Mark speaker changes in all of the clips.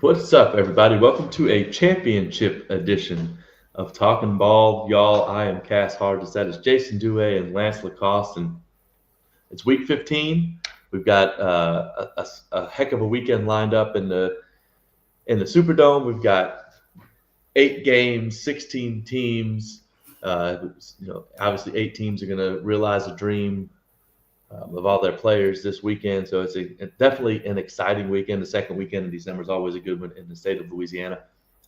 Speaker 1: What's up, everybody? Welcome to a championship edition of Talking Ball. Y'all, I am Cass Hardis. That is Jason Dewey and Lance Lacoste. And it's week 15. We've got a heck of a weekend lined up in the Superdome. We've got 8 games, 16 teams. Obviously 8 teams are going to realize a dream of all their players this weekend. So it's definitely an exciting weekend. The second weekend in December is always a good one in the state of Louisiana.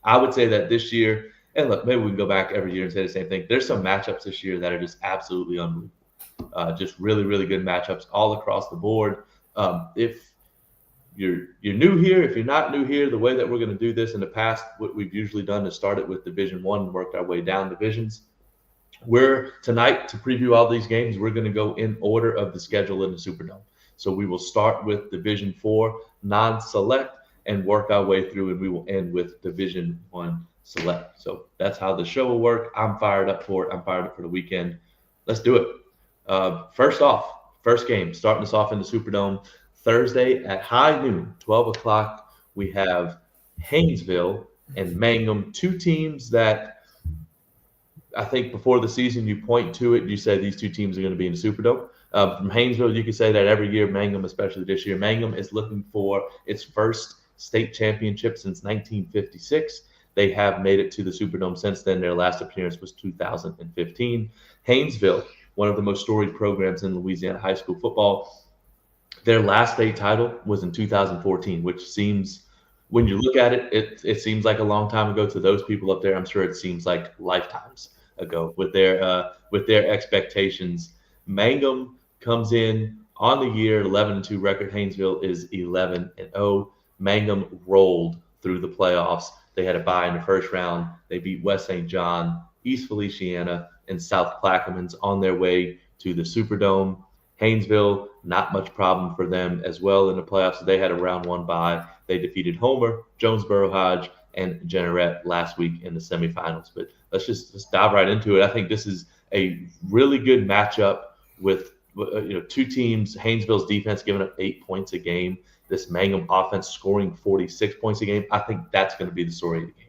Speaker 1: I would say that this year, and look, maybe we can go back every year and say the same thing. There's some matchups this year that are just absolutely unbelievable. Just really, really good matchups all across the board. If you're new here, if you're not new here, the way that we're going to do this in the past, what we've usually done is started with Division I and worked our way down divisions. We're tonight to preview all these games. We're going to go in order of the schedule in the Superdome. So we will start with Division 4 non-select and work our way through, and we will end with Division 1 select. So that's how the show will work. I'm fired up for it. I'm fired up for the weekend. Let's do it. First game, starting us off in the Superdome Thursday at high noon, 12 o'clock. We have Haynesville and Mangum, two teams that I think before the season, you point to it, you say these two teams are going to be in the Superdome. From Haynesville, you can say that every year. Mangum, especially this year, Mangum is looking for its first state championship since 1956. They have made it to the Superdome since then. Their last appearance was 2015. Haynesville, one of the most storied programs in Louisiana high school football, their last state title was in 2014, which seems, when you look at it, it seems like a long time ago to those people up there. I'm sure it seems like lifetimes ago with their expectations. Mangum comes in on the year 11-2 record. Haynesville is 11-0. Mangum rolled through the playoffs. They had a bye in the first round. They beat West St. John, East Feliciana, and South Plaquemines on their way to the Superdome. Haynesville, not much problem for them as well in the playoffs. They had a round 1 bye. They defeated Homer, Jonesboro Hodge, and Jeanerette last week in the semifinals. But let's dive right into it. I think this is a really good matchup with two teams. Haynesville's defense giving up 8 points a game. This Mangum offense scoring 46 points a game. I think that's going to be the story of the game.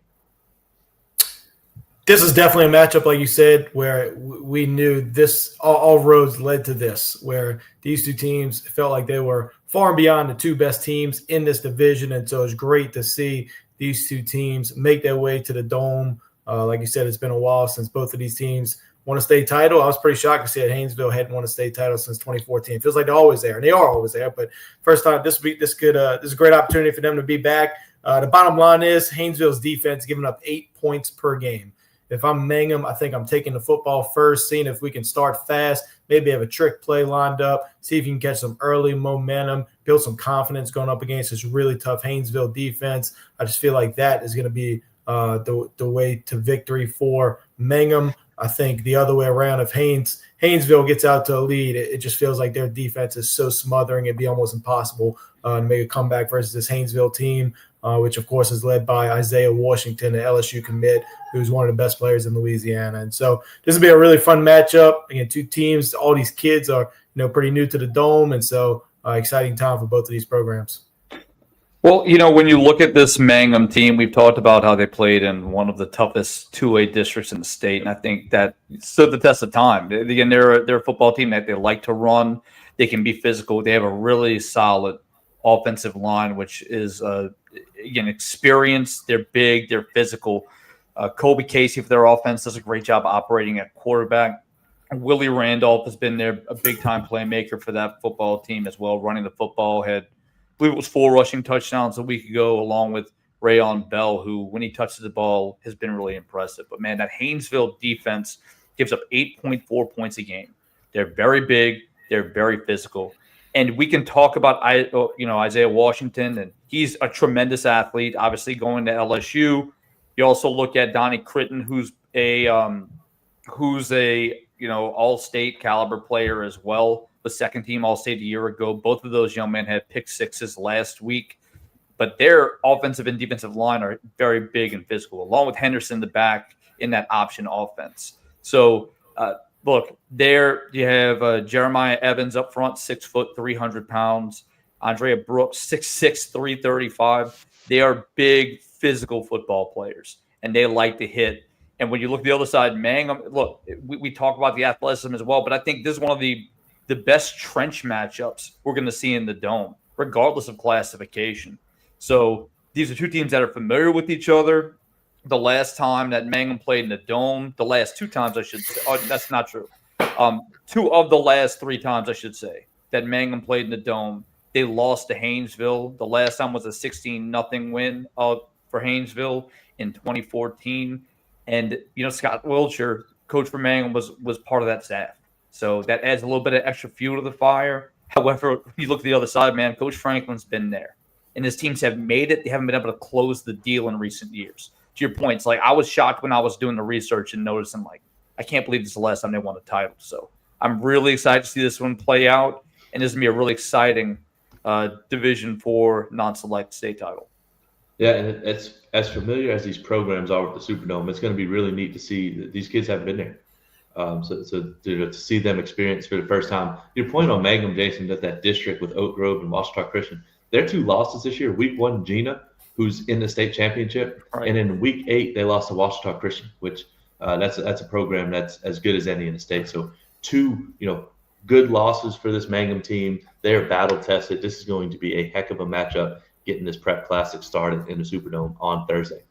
Speaker 2: This is definitely a matchup, like you said, where we knew this. All roads led to this, where these two teams felt like they were far and beyond the two best teams in this division, and so it's great to see these two teams make their way to the Dome. Like you said, it's been a while since both of these teams won a state title. I was pretty shocked to see that Haynesville hadn't won a state title since 2014. It feels like they're always there, and they are always there. But first time this week, this is a great opportunity for them to be back. The bottom line is Haynesville's defense giving up 8 points per game. If I'm Mangum, I think I'm taking the football first, seeing if we can start fast, maybe have a trick play lined up, see if you can catch some early momentum, build some confidence going up against this really tough Haynesville defense. I just feel like that is going to be the way to victory for Mangum. I think the other way around, if Haynesville gets out to a lead, it just feels like their defense is so smothering it'd be almost impossible to make a comeback versus this Haynesville team, which, of course, is led by Isaiah Washington, an LSU commit, who's one of the best players in Louisiana. And so this will be a really fun matchup. Again, two teams, all these kids are pretty new to the Dome, and so exciting time for both of these programs.
Speaker 3: Well, when you look at this Mangum team, we've talked about how they played in one of the toughest 2A districts in the state, and I think that stood the test of time. Again, they're a football team that they like to run. They can be physical. They have a really solid offensive line, which is, again, experienced. They're big. They're physical. Kobe Casey for their offense does a great job operating at quarterback. Willie Randolph has been there, a big-time playmaker for that football team as well, running the football. I believe it was 4 rushing touchdowns a week ago, along with Rayon Bell, who, when he touches the ball, has been really impressive. But, man, that Haynesville defense gives up 8.4 points a game. They're very big. They're very physical. And we can talk about Isaiah Washington, and he's a tremendous athlete, obviously going to LSU. You also look at Donnie Critton, who's a all-state caliber player as well. The second team All-State a year ago. Both of those young men had pick sixes last week. But their offensive and defensive line are very big and physical, along with Henderson in the back in that option offense. So, look, there you have Jeremiah Evans up front, 6 foot, 300 pounds. Andrea Brooks, 6'6", 335. They are big physical football players, and they like to hit. And when you look at the other side, Mangum, look, we talk about the athleticism as well, but I think this is one of the best trench matchups we're going to see in the Dome, regardless of classification. So these are two teams that are familiar with each other. The last time that Mangum played in the Dome, the last two times I should say, that's not true. Two of the last three times I should say that Mangum played in the Dome, they lost to Haynesville. The last time was a 16-0 win for Haynesville in 2014. And, Scott Wiltshire, coach for Mangum, was part of that staff. So that adds a little bit of extra fuel to the fire. However, when you look at the other side, man, Coach Franklin's been there. And his teams have made it. They haven't been able to close the deal in recent years. To your point, it's like I was shocked when I was doing the research and noticing, like, I can't believe this is the last time they won a title. So I'm really excited to see this one play out. And this is going to be a really exciting Division IV non-select state title.
Speaker 1: Yeah, and it's as familiar as these programs are with the Superdome. It's going to be really neat to see that these kids haven't been there. So to see them experience for the first time. Your point on Mangum, Jason, that district with Oak Grove and Washita Christian, their two losses this year, week 1, Gina, who's in the state championship, right. And in week 8, they lost to Washita Christian, which that's a program that's as good as any in the state. So two, good losses for this Mangum team. They're battle tested. This is going to be a heck of a matchup getting this Prep Classic started in the Superdome on Thursday.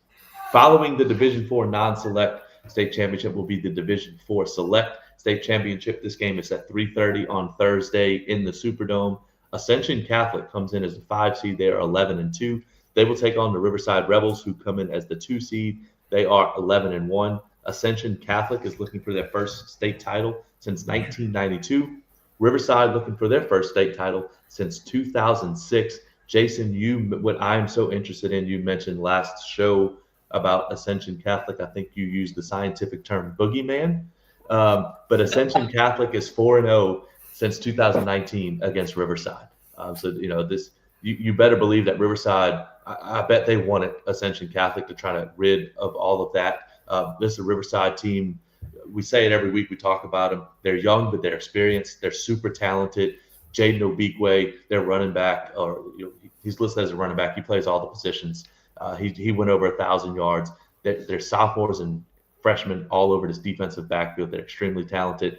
Speaker 1: Following the Division IV non-select state championship will be the Division IV select state championship. This game is at 3:30 on Thursday in the Superdome. Ascension Catholic comes in as the 5 seed. They are 11-2. They will take on the Riverside Rebels, who come in as the 2 seed. They are 11-1. Ascension Catholic is looking for their first state title since 1992. Riverside looking for their first state title since 2006. Jason, what I'm so interested in, you mentioned last show about Ascension Catholic. I think you used the scientific term boogeyman. But Ascension Catholic is 4-0 since 2019 against Riverside. This you better believe that Riverside, I bet they wanted Ascension Catholic to try to rid of all of that. This is a Riverside team. We say it every week. We talk about them. They're young, but they're experienced. They're super talented. Jaden Obikwe, their running back, he's listed as a running back. He plays all the positions. He went over 1,000 yards. They're sophomores and freshmen all over this defensive backfield. They're extremely talented.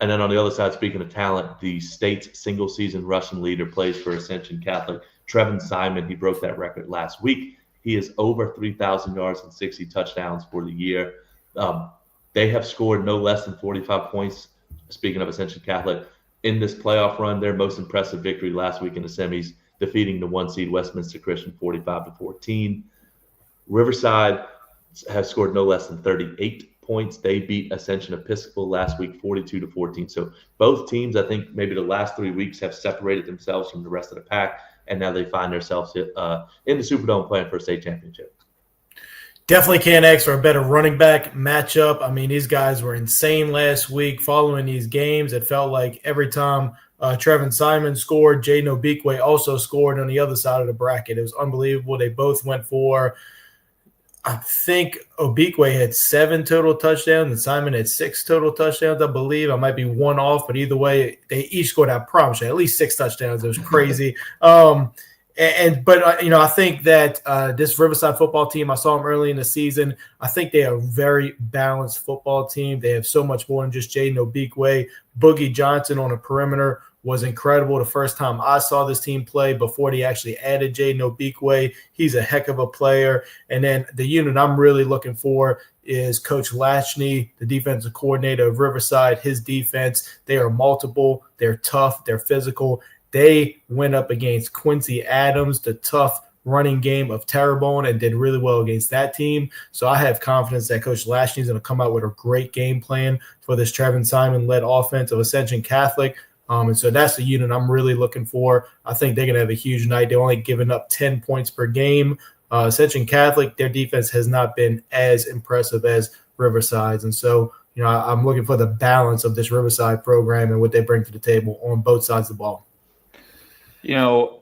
Speaker 1: And then on the other side, speaking of talent, the state's single-season rushing leader plays for Ascension Catholic. Trevin Simon, he broke that record last week. He is over 3,000 yards and 60 touchdowns for the year. They have scored no less than 45 points, speaking of Ascension Catholic, in this playoff run. Their most impressive victory last week in the semis, defeating the 1 seed Westminster Christian 45-14. Riverside has scored no less than 38 points. They beat Ascension Episcopal last week 42-14. So both teams, I think maybe the last 3 weeks, have separated themselves from the rest of the pack, and now they find themselves in the Superdome playing for a state championship.
Speaker 2: Definitely can't ask for a better running back matchup. I mean, these guys were insane last week following these games. It felt like every time Trevin Simon scored, Jaden Obikwe also scored on the other side of the bracket. It was unbelievable. They both went for, I think Obikwe had 7 total touchdowns and Simon had 6 total touchdowns, I believe. I might be one off, but either way, they each scored, I promise you, at least 6 touchdowns. It was crazy. I think that this Riverside football team, I saw them early in the season. I think they are a very balanced football team. They have so much more than just Jaden Obikwe. Boogie Johnson on the perimeter was incredible. The first time I saw this team play before they actually added Jaden Obikwe, he's a heck of a player. And then the unit I'm really looking for is Coach Latchney, the defensive coordinator of Riverside. His defense, they are multiple, they're tough, they're physical. They went up against Quincy Adams, the tough running game of Terrebonne, and did really well against that team. So I have confidence that Coach Lashley is going to come out with a great game plan for this Trevin Simon-led offense of Ascension Catholic. And so that's the unit I'm really looking for. I think they're going to have a huge night. They're only giving up 10 points per game. Ascension Catholic, their defense has not been as impressive as Riverside's. And so, I'm looking for the balance of this Riverside program and what they bring to the table on both sides of the ball.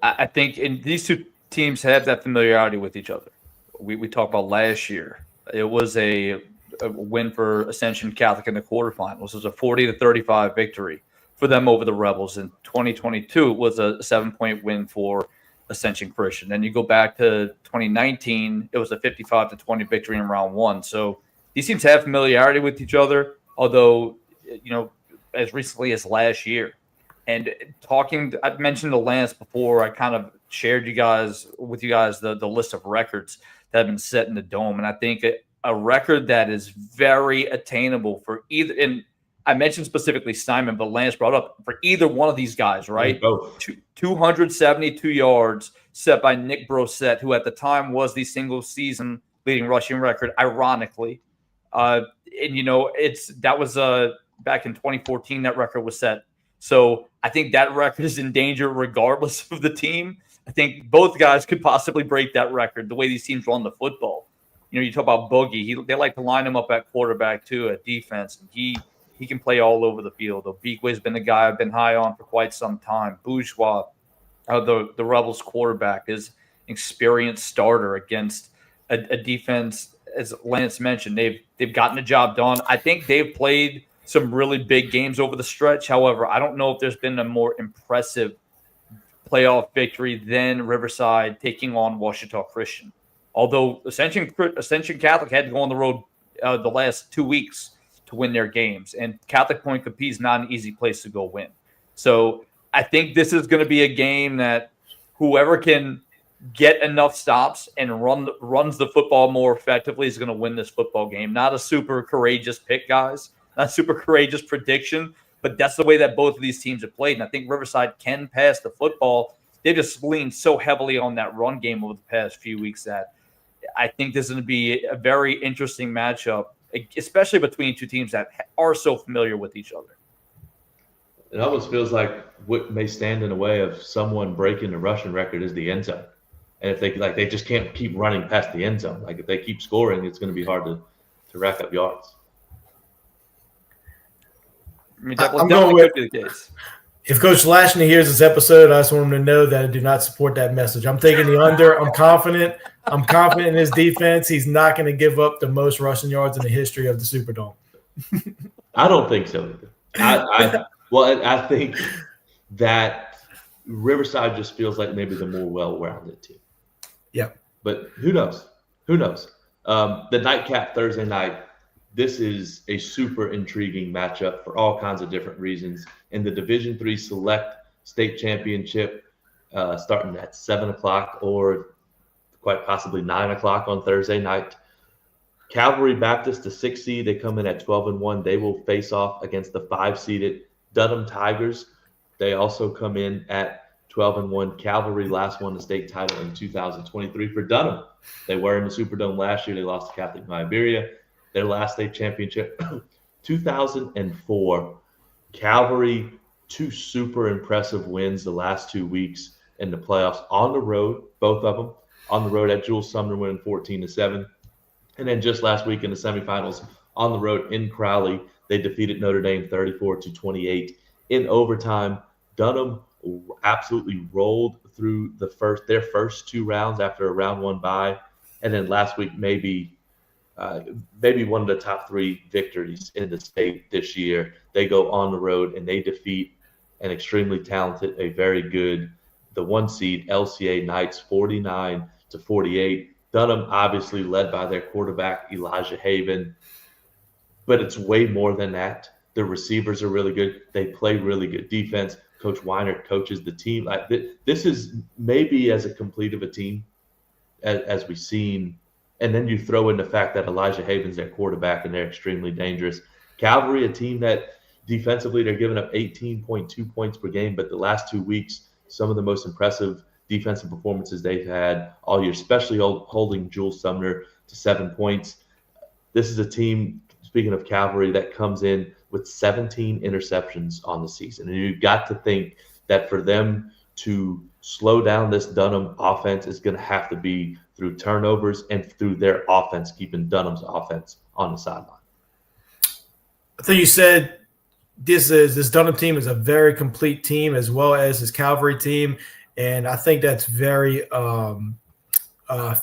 Speaker 3: I think these two teams have that familiarity with each other. We talked about last year. It was a win for Ascension Catholic in the quarterfinals. It was a 40-35 victory for them over the Rebels. In 2022, it was a 7-point win for Ascension Christian. Then you go back to 2019, it was a 55-20 victory in round one. So these teams have familiarity with each other, although, as recently as last year. And I've mentioned the Lance before. I kind of shared with you guys the list of records that have been set in the Dome. And I think a record that is very attainable for either, and I mentioned specifically Simon, but Lance brought up for either one of these guys, right?
Speaker 1: Both. 272
Speaker 3: yards set by Nick Brossette, who at the time was the single season leading rushing record, ironically. That was back in 2014, that record was set. So I think that record is in danger regardless of the team. I think both guys could possibly break that record, the way these teams run the football. You talk about Boogie. They like to line him up at quarterback, too, at defense. And he can play all over the field. Obikwe's been the guy I've been high on for quite some time. Bourgeois, the Rebels quarterback, is an experienced starter against a defense, as Lance mentioned. They've gotten the job done. I think they've played some really big games over the stretch. However, I don't know if there's been a more impressive playoff victory than Riverside taking on Ouachita Christian. Although Ascension Catholic had to go on the road the last 2 weeks to win their games, and Catholic Point Capiz is not an easy place to go win. So I think this is going to be a game that whoever can get enough stops and runs the football more effectively is going to win this football game. Not a super courageous pick, guys. Not a super courageous prediction, but that's the way that both of these teams have played. And I think Riverside can pass the football. They just leaned so heavily on that run game over the past few weeks that I think this is going to be a very interesting matchup, especially between two teams that are so familiar with each other.
Speaker 1: It almost feels like what may stand in the way of someone breaking the rushing record is the end zone. And if they just can't keep running past the end zone. Like if they keep scoring, it's going to be hard to rack up yards.
Speaker 3: I mean, definitely could be the case.
Speaker 2: If Coach Lashney hears this episode, I just want him to know that I do not support that message. I'm taking the under. I'm confident. I'm confident in his defense. He's not going to give up the most rushing yards in the history of the Superdome.
Speaker 1: I don't think so either. I think that Riverside just feels like maybe the more well-rounded team.
Speaker 2: Yeah.
Speaker 1: But who knows? Who knows? The nightcap Thursday night, this is a super intriguing matchup for all kinds of different reasons. In the Division III Select State Championship, starting at 7 o'clock or quite possibly 9 o'clock on Thursday night. Calvary Baptist, the 6 seed, they come in at 12-1. They will face off against the 5-seeded Dunham Tigers. They also come in at 12-1. Calvary last won the state title in 2023 for Dunham. They were in the Superdome last year. They lost to Catholic Iberia. Their last state championship, 2004. Calvary, 2 super impressive wins the last 2 weeks in the playoffs on the road, both of them on the road at Jules Sumner, winning 14-7. And then just last week in the semifinals on the road in Crowley, they defeated Notre Dame 34-28 in overtime. Dunham absolutely rolled through their first 2 rounds after a round 1 bye, and then last week maybe one of the top 3 victories in the state this year. They go on the road and they defeat an extremely talented, a very good, the 1 seed LCA Knights 49-48. Dunham obviously led by their quarterback Elijah Haven, but it's way more than that. The receivers are really good. They play really good defense. Coach Weiner coaches the team. This is maybe as a complete of a team as we've seen. And then you throw in the fact that Elijah Haven's their quarterback and they're extremely dangerous. Calvary, a team that defensively they're giving up 18.2 points per game, but the last 2 weeks, some of the most impressive defensive performances they've had all year, especially holding Jules Sumner to 7 points. This is a team, speaking of Calvary, that comes in with 17 interceptions on the season. And you've got to think that for them to slow down this Dunham offense is going to have to be through turnovers and through their offense, keeping Dunham's offense on the sideline.
Speaker 2: I think you said this Dunham team is a very complete team as well as his Calvary team. And I think that's very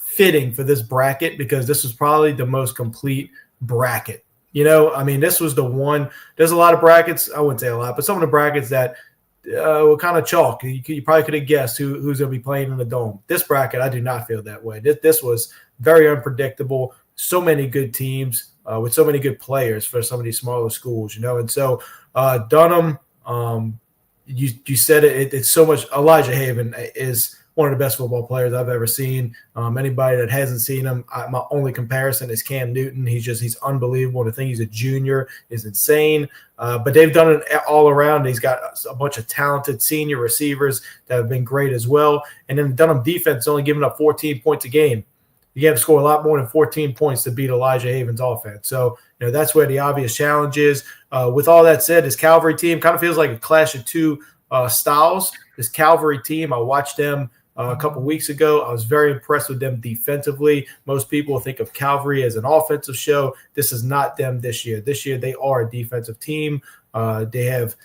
Speaker 2: fitting for this bracket because this was probably the most complete bracket. This was the one – there's a lot of brackets. I wouldn't say a lot, but some of the brackets that were kind of chalk. You probably could have guessed who's going to be playing in the Dome. This bracket, I do not feel that way. This was very unpredictable. So many good teams with so many good players for some of these smaller schools, And so Dunham, you said it. It's so much. Elijah Haven is one of the best football players I've ever seen. Anybody that hasn't seen him, my only comparison is Cam Newton. He's unbelievable. The thing he's a junior is insane. But they've done it all around. He's got a bunch of talented senior receivers that have been great as well. And then the Dunham defense only giving up 14 points a game. You have to score a lot more than 14 points to beat Elijah Haven's offense. So, that's where the obvious challenge is. With all that said, this Calvary team kind of feels like a clash of two styles. This Calvary team, I watched them a couple weeks ago. I was very impressed with them defensively. Most people think of Calvary as an offensive show. This is not them this year. This year, they are a defensive team. They have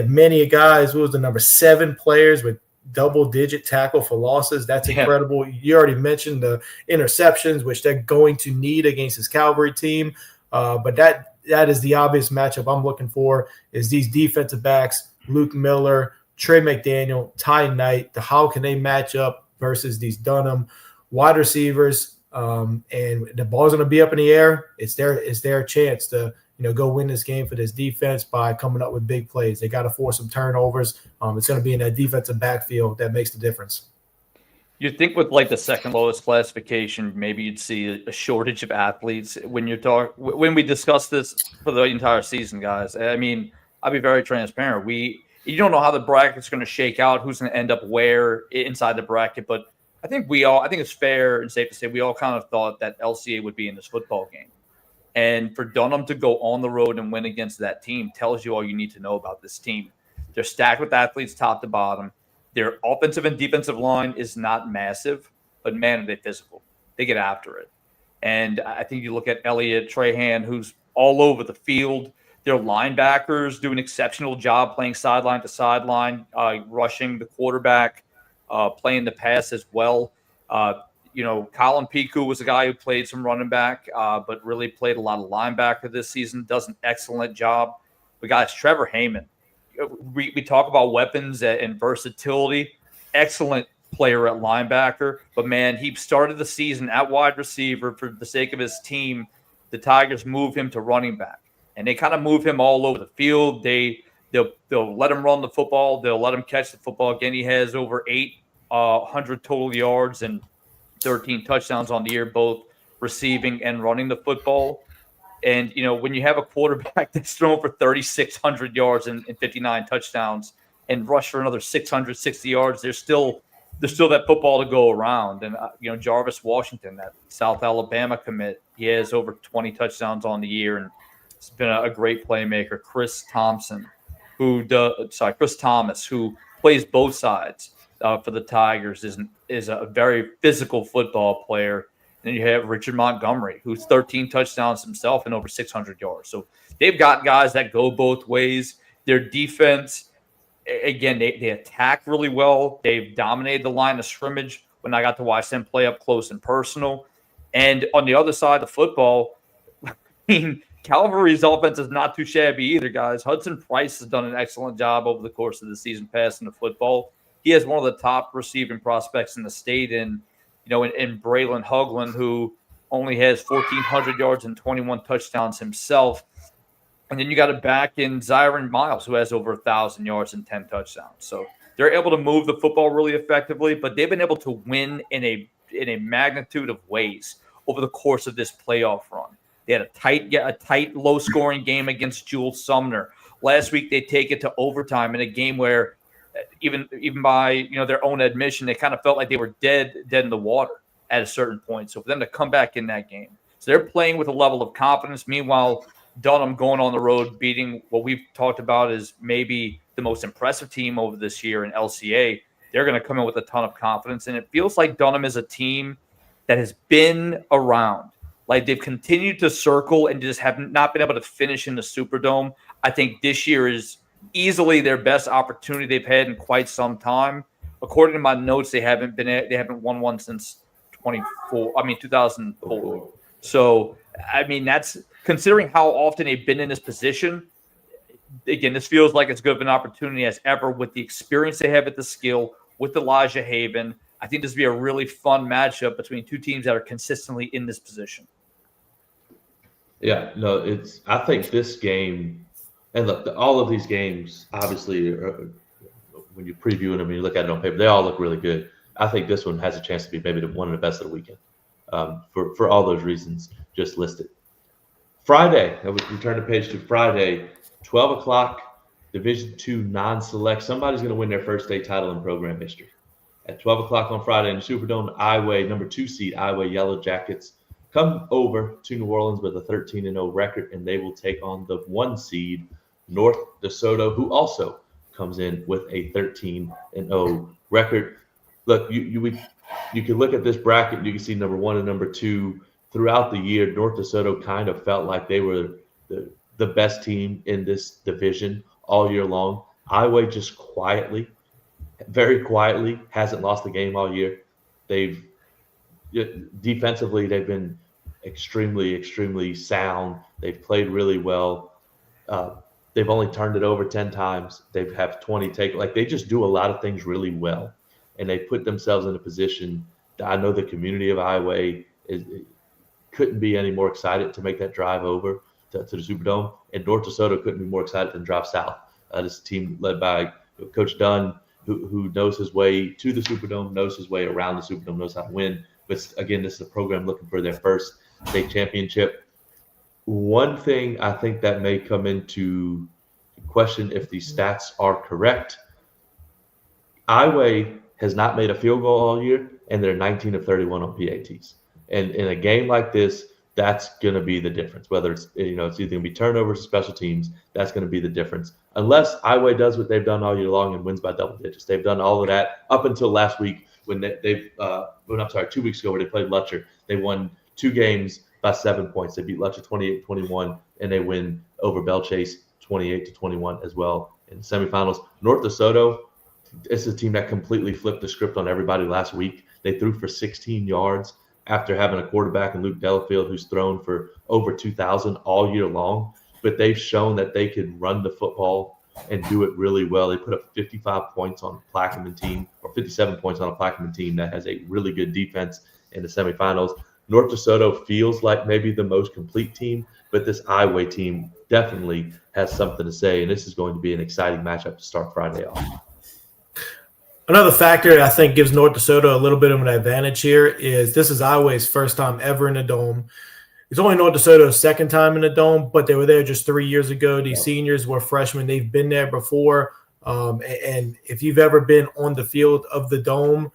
Speaker 2: many guys. Who was the number 7 players with double-digit tackle for losses? That's incredible. You already mentioned the interceptions, which they're going to need against this Calvary team. But that is the obvious matchup I'm looking for is these defensive backs, Luke Miller, Trey McDaniel, Ty Knight. How can they match up versus these Dunham wide receivers? And the ball's going to be up in the air. It's their chance to go win this game for this defense by coming up with big plays. They got to force some turnovers. It's going to be in that defensive backfield that makes the difference.
Speaker 3: You'd think with like the second lowest classification, maybe you'd see a shortage of athletes. When we discuss this for the entire season, guys, I mean, I'll be very transparent. You don't know how the bracket's going to shake out, who's going to end up where inside the bracket, but I think it's fair and safe to say we all kind of thought that LCA would be in this football game. And for Dunham to go on the road and win against that team tells you all you need to know about this team. They're stacked with athletes top to bottom. Their offensive and defensive line is not massive, but man, are they physical. They get after it. And I think you look at Elliott Trahan, who's all over the field. Their linebackers do an exceptional job playing sideline to sideline, rushing the quarterback, playing the pass as well. Colin Piku was a guy who played some running back, but really played a lot of linebacker this season, does an excellent job. But guys, Trevor Heyman, we talk about weapons and versatility, excellent player at linebacker, but man, he started the season at wide receiver for the sake of his team. The Tigers move him to running back, and they kind of move him all over the field. They'll let him run the football. They'll let him catch the football. Again, he has over 800 total yards and 13 touchdowns on the year, both receiving and running the football. And, when you have a quarterback that's thrown for 3,600 yards and 59 touchdowns and rush for another 660 yards, there's still that football to go around. And, Jarvis Washington, that South Alabama commit, he has over 20 touchdowns on the year and it's been a great playmaker. Chris Thomas, who plays both sides for the Tigers, is a very physical football player. Then you have Richard Montgomery, who's 13 touchdowns himself and over 600 yards. So they've got guys that go both ways. Their defense, again, they attack really well. They've dominated the line of scrimmage when I got to watch them play up close and personal. And on the other side of the football, I mean, Calvary's offense is not too shabby either, guys. Hudson Price has done an excellent job over the course of the season passing the football. He has one of the top receiving prospects in the state in Braylon Hugland, who only has 1,400 yards and 21 touchdowns himself. And then you got a back in Zyron Miles, who has over 1,000 yards and 10 touchdowns. So they're able to move the football really effectively, but they've been able to win in a magnitude of ways over the course of this playoff run. They had a tight, low-scoring game against Jules Sumner. Last week, they take it to overtime in a game where even by their own admission, they kind of felt like they were dead in the water at a certain point. So for them to come back in that game, so they're playing with a level of confidence. Meanwhile, Dunham going on the road, beating what we've talked about is maybe the most impressive team over this year in LCA. They're going to come in with a ton of confidence, and it feels like Dunham is a team that has been around. Like they've continued to circle and just have not been able to finish in the Superdome. I think this year is easily their best opportunity they've had in quite some time. According to my notes, they haven't won one since 2004. So, I mean, that's considering how often they've been in this position. again, this feels like as good of an opportunity as ever with the experience they have at the skill with Elijah Haven. I think this would be a really fun matchup between two teams that are consistently in this position.
Speaker 1: Yeah, no, I think this game, and look, all of these games, obviously, when you're previewing them and you look at it on paper, they all look really good. I think this one has a chance to be maybe one of the best of the weekend for all those reasons just listed. Friday, we turn the page to Friday, 12 o'clock, Division II non-select. Somebody's going to win their first state title in program history. At 12 o'clock on Friday in the Superdome, Iowa, number 2 seed, Iowa Yellow Jackets, come over to New Orleans with a 13-0 record, and they will take on the 1 seed, North DeSoto, who also comes in with a 13-0 record. Look, you can look at this bracket. You can see number 1 and number 2 throughout the year. North DeSoto kind of felt like they were the best team in this division all year long. Iowa just very quietly, hasn't lost a game all year. Defensively, they've been extremely, extremely sound. They've played really well. They've only turned it over 10 times. They have 20 take. Like, they just do a lot of things really well, and they put themselves in a position that I know the community of Iowa couldn't be any more excited to make that drive over to the Superdome, and North DeSoto couldn't be more excited than drive south. This team led by Coach Dunn, who knows his way to the Superdome, knows his way around the Superdome, knows how to win. But again, this is a program looking for their first state championship. One thing I think that may come into question if these stats are correct, Iowa has not made a field goal all year, and they're 19 of 31 on PATs. And in a game like this, that's going to be the difference. Whether it's either going to be turnovers or special teams, that's going to be the difference. Unless Iowa does what they've done all year long and wins by double digits. They've done all of that up until last week when 2 weeks ago where they played Lutcher. They won 2 games by 7 points. They beat Lutcher 28-21, and they win over Belle Chase 28-21 as well in the semifinals. North DeSoto, it's a team that completely flipped the script on everybody last week. They threw for 16 yards after having a quarterback in Luke Delafield who's thrown for over 2,000 all year long. But they've shown that they can run the football and do it really well. They put up 55 points on a Plaquemine team, or 57 points on a Plaquemine team that has a really good defense in the semifinals. North DeSoto feels like maybe the most complete team, but this Iowa team definitely has something to say, and this is going to be an exciting matchup to start Friday off.
Speaker 2: Another factor that I think gives North DeSoto a little bit of an advantage here is this is Iowa's first time ever in a dome. It's only North DeSoto's second time in the dome, but they were there just 3 years ago. These seniors were freshmen. They've been there before. And if you've ever been on the field of the dome,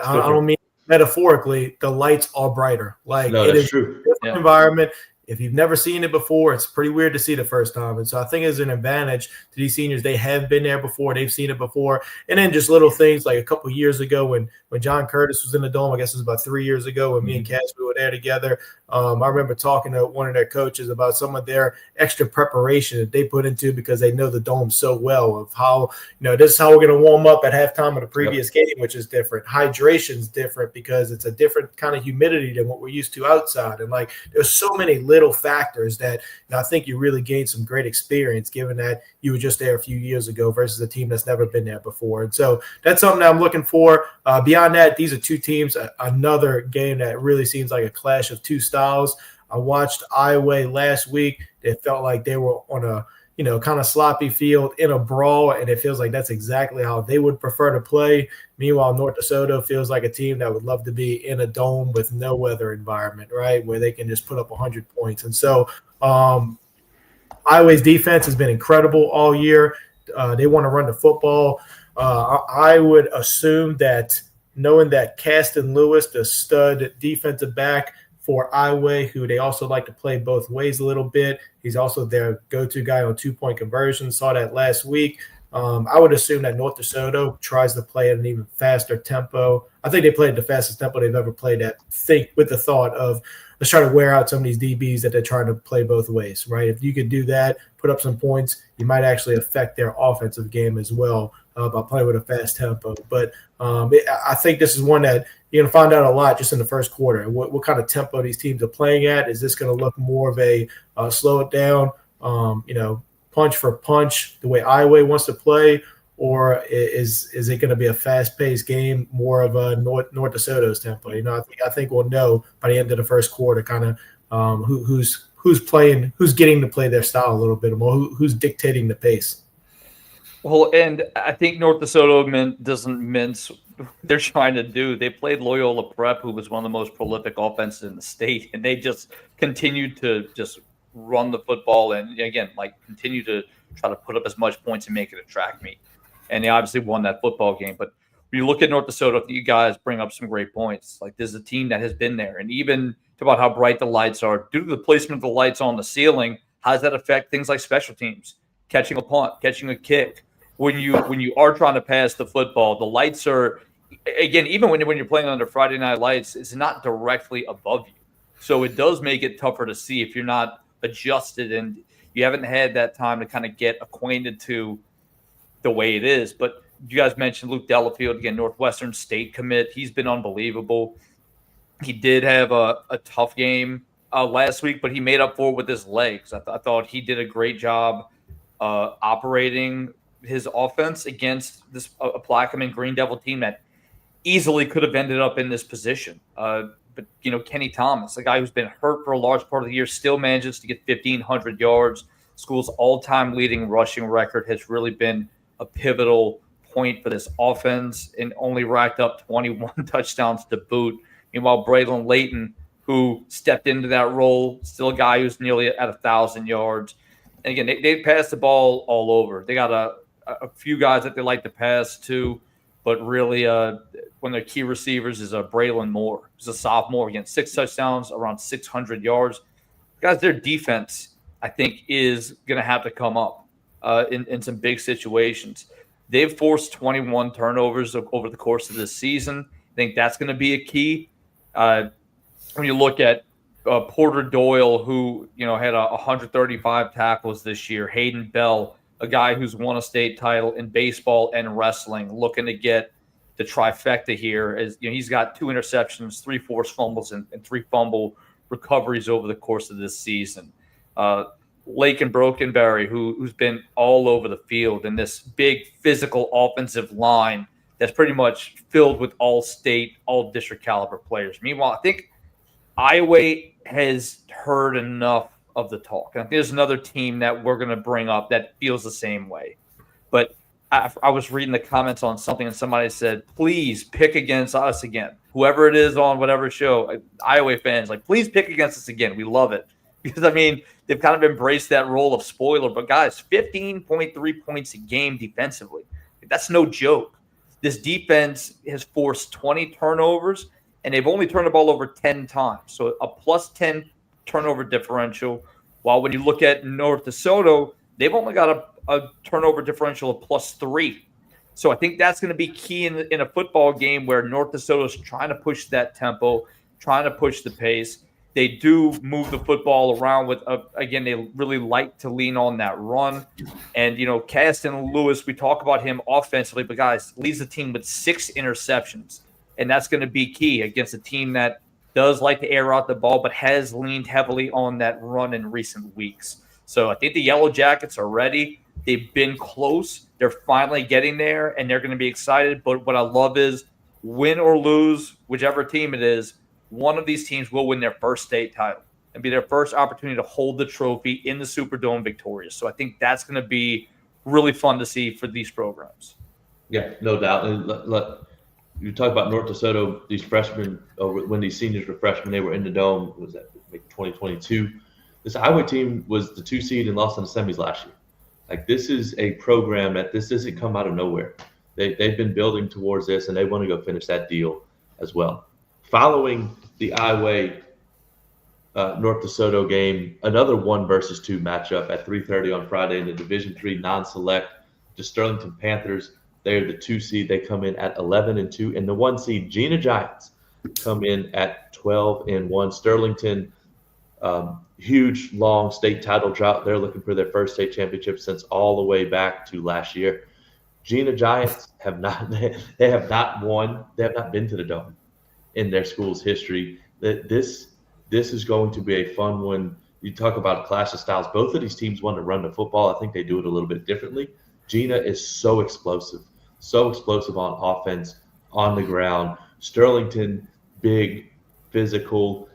Speaker 2: I don't mean metaphorically, the lights are brighter. Like,
Speaker 1: no,
Speaker 2: it is
Speaker 1: true.
Speaker 2: A different environment. If you've never seen it before, it's pretty weird to see the first time. And so I think it's an advantage to these seniors. They have been there before. They've seen it before. And then just little things like a couple of years ago when John Curtis was in the dome, I guess it was about 3 years ago when me and Cass, we were there together. I remember talking to one of their coaches about some of their extra preparation that they put into because they know the dome so well, of how, this is how we're going to warm up at halftime of the previous game, which is different. Hydration's different because it's a different kind of humidity than what we're used to outside. And like, there's so many little factors that I think you really gain some great experience given that you were just there a few years ago versus a team that's never been there before. And so that's something that I'm looking for. Beyond that, these are two teams, another game that really seems like a clash of two styles. I watched Iowa last week. It felt like they were on a kind of sloppy field in a brawl, and it feels like that's exactly how they would prefer to play. Meanwhile, North DeSoto feels like a team that would love to be in a dome with no weather environment, right, where they can just put up 100 points. And so Iowa's defense has been incredible all year. They want to run the football. I would assume that knowing that Caston Lewis, the stud defensive back for Iowa, who they also like to play both ways a little bit. He's also their go-to guy on 2-point conversions. Saw that last week. I would assume that North DeSoto tries to play at an even faster tempo. I think they played at the fastest tempo they've ever played at. With the thought of, let's try to wear out some of these DBs that they're trying to play both ways, right? If you could do that, put up some points, you might actually affect their offensive game as well by playing with a fast tempo. But I think this is one that you're going to find out a lot just in the first quarter. What kind of tempo these teams are playing at? Is this going to look more of a slow it down, punch for punch the way Iowa wants to play, or is it going to be a fast-paced game, more of a North DeSoto's tempo? I think we'll know by the end of the first quarter kind of who's playing, who's getting to play their style a little bit more, who's dictating the pace.
Speaker 3: Well, and I think North DeSoto doesn't mince what they're trying to do. They played Loyola Prep, who was one of the most prolific offenses in the state, and they just continued to just run the football and, again, continue to try to put up as much points and make it a track meet. And they obviously won that football game. But when you look at North DeSoto, you guys bring up some great points. There's a team that has been there. And even about how bright the lights are, due to the placement of the lights on the ceiling, how does that affect things like special teams, catching a punt, catching a kick? When you are trying to pass the football, the lights are, again, even when you're playing under Friday night lights, it's not directly above you. So it does make it tougher to see if you're not adjusted and you haven't had that time to kind of get acquainted to the way it is. But you guys mentioned Luke Delafield, again, Northwestern State commit. He's been unbelievable. He did have a tough game last week, but he made up for it with his legs. I thought he did a great job operating his offense against this Plaquemine Green Devil team that easily could have ended up in this position. But Kenny Thomas, a guy who's been hurt for a large part of the year, still manages to get 1,500 yards. School's all-time leading rushing record has really been a pivotal point for this offense and only racked up 21 touchdowns to boot. Meanwhile, Braylon Layton, who stepped into that role, still a guy who's nearly at 1,000 yards. And again, they pass the ball all over. They got a few guys that they like to pass to, but really one of their key receivers is Braylon Moore, who's a sophomore, again, 6 touchdowns, around 600 yards. Guys, their defense, I think, is going to have to come up in some big situations. They've forced 21 turnovers over the course of this season. I think that's going to be a key. When you look at Porter Doyle, who had 135 tackles this year, Hayden Bell, a guy who's won a state title in baseball and wrestling, looking to get the trifecta here. He's got 2 interceptions, 3 forced fumbles, and 3 fumble recoveries over the course of this season. Lake and Brokenberry, who's been all over the field in this big physical offensive line that's pretty much filled with all state, all district caliber players. Meanwhile, I think Iowa has heard enough of the talk. And I think there's another team that we're going to bring up that feels the same way. But I was reading the comments on something and somebody said, please pick against us again. Whoever it is on whatever show, Iowa fans, please pick against us again. We love it. Because, they've kind of embraced that role of spoiler. But, guys, 15.3 points a game defensively. That's no joke. This defense has forced 20 turnovers, and they've only turned the ball over 10 times. So a plus 10 turnover differential. While when you look at North DeSoto, they've only got a turnover differential of plus 3. So I think that's going to be key in a football game where North DeSoto is trying to push that tempo, trying to push the pace. They do move the football around with, again, they really like to lean on that run. And, Caston Lewis, we talk about him offensively, but, guys, leads the team with 6 interceptions. And that's going to be key against a team that does like to air out the ball, but has leaned heavily on that run in recent weeks. So I think the Yellow Jackets are ready. They've been close. They're finally getting there, and they're going to be excited. But what I love is win or lose, whichever team it is, one of these teams will win their first state title and be their first opportunity to hold the trophy in the Superdome victorious. So I think that's going to be really fun to see for these programs.
Speaker 1: Yeah, no doubt. And you talk about North DeSoto, these freshmen, when these seniors were freshmen, they were in the dome. Was that 2022? This Iowa team was the 2 seed and lost in the semis last year. This is a program that this doesn't come out of nowhere. They've been building towards this, and they want to go finish that deal as well. Following the Iowa North DeSoto game, another 1 versus 2 matchup at 3:30 on Friday in the Division III non-select. The Sterlington Panthers, they're the 2 seed. They come in at 11-2, and the 1 seed Gina Giants come in at 12-1. Sterlington, huge long state title drought. They're looking for their first state championship since all the way back to last year. Gina Giants have not won. They have not been to the Dome in their school's history. This is going to be a fun one you talk about a clash of styles. Both of these teams want to run the football. I think they do it a little bit differently. Gina is so explosive on offense, on the ground. Sterlington, big, physical.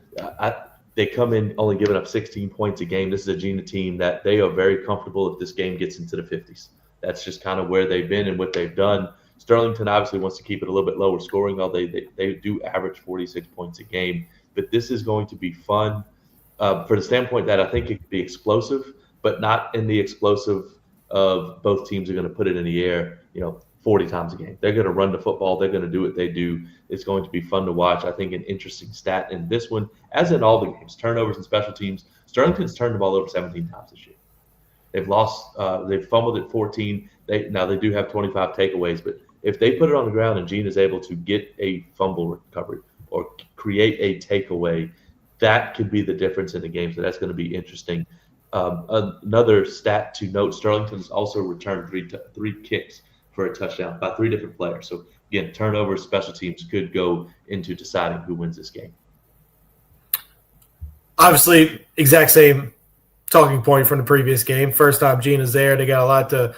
Speaker 1: They come in only giving up 16 points a game. This is a Gina team that they are very comfortable if this game gets into the 50s. That's just kind of where they've been and what they've done. Sterlington obviously wants to keep it a little bit lower scoring, although they do average 46 points a game. But this is going to be fun for the standpoint that I think it could be explosive, but not in the explosive of both teams are going to put it in the air, 40 times a game. They're going to run the football. They're going to do what they do. It's going to be fun to watch. I think an interesting stat in this one, as in all the games, turnovers and special teams, Sterlington's turned the ball over 17 times this year. They've lost. They've fumbled at 14. They do have 25 takeaways, but if they put it on the ground and Gene is able to get a fumble recovery or create a takeaway, that could be the difference in the game. So that's going to be interesting. Another stat to note: Sterlington's also returned three kicks for a touchdown by three different players. So again, turnovers, special teams could go into deciding who wins this game.
Speaker 2: Obviously, exact same talking point from the previous game. First time Gina's there, they got a lot to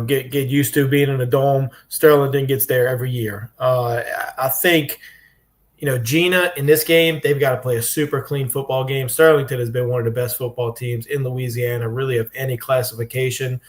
Speaker 2: get used to being in a dome. Sterlington gets there every year. I think Gina in this game, they've got to play a super clean football game. Sterlington has been one of the best football teams in Louisiana, really of any classification.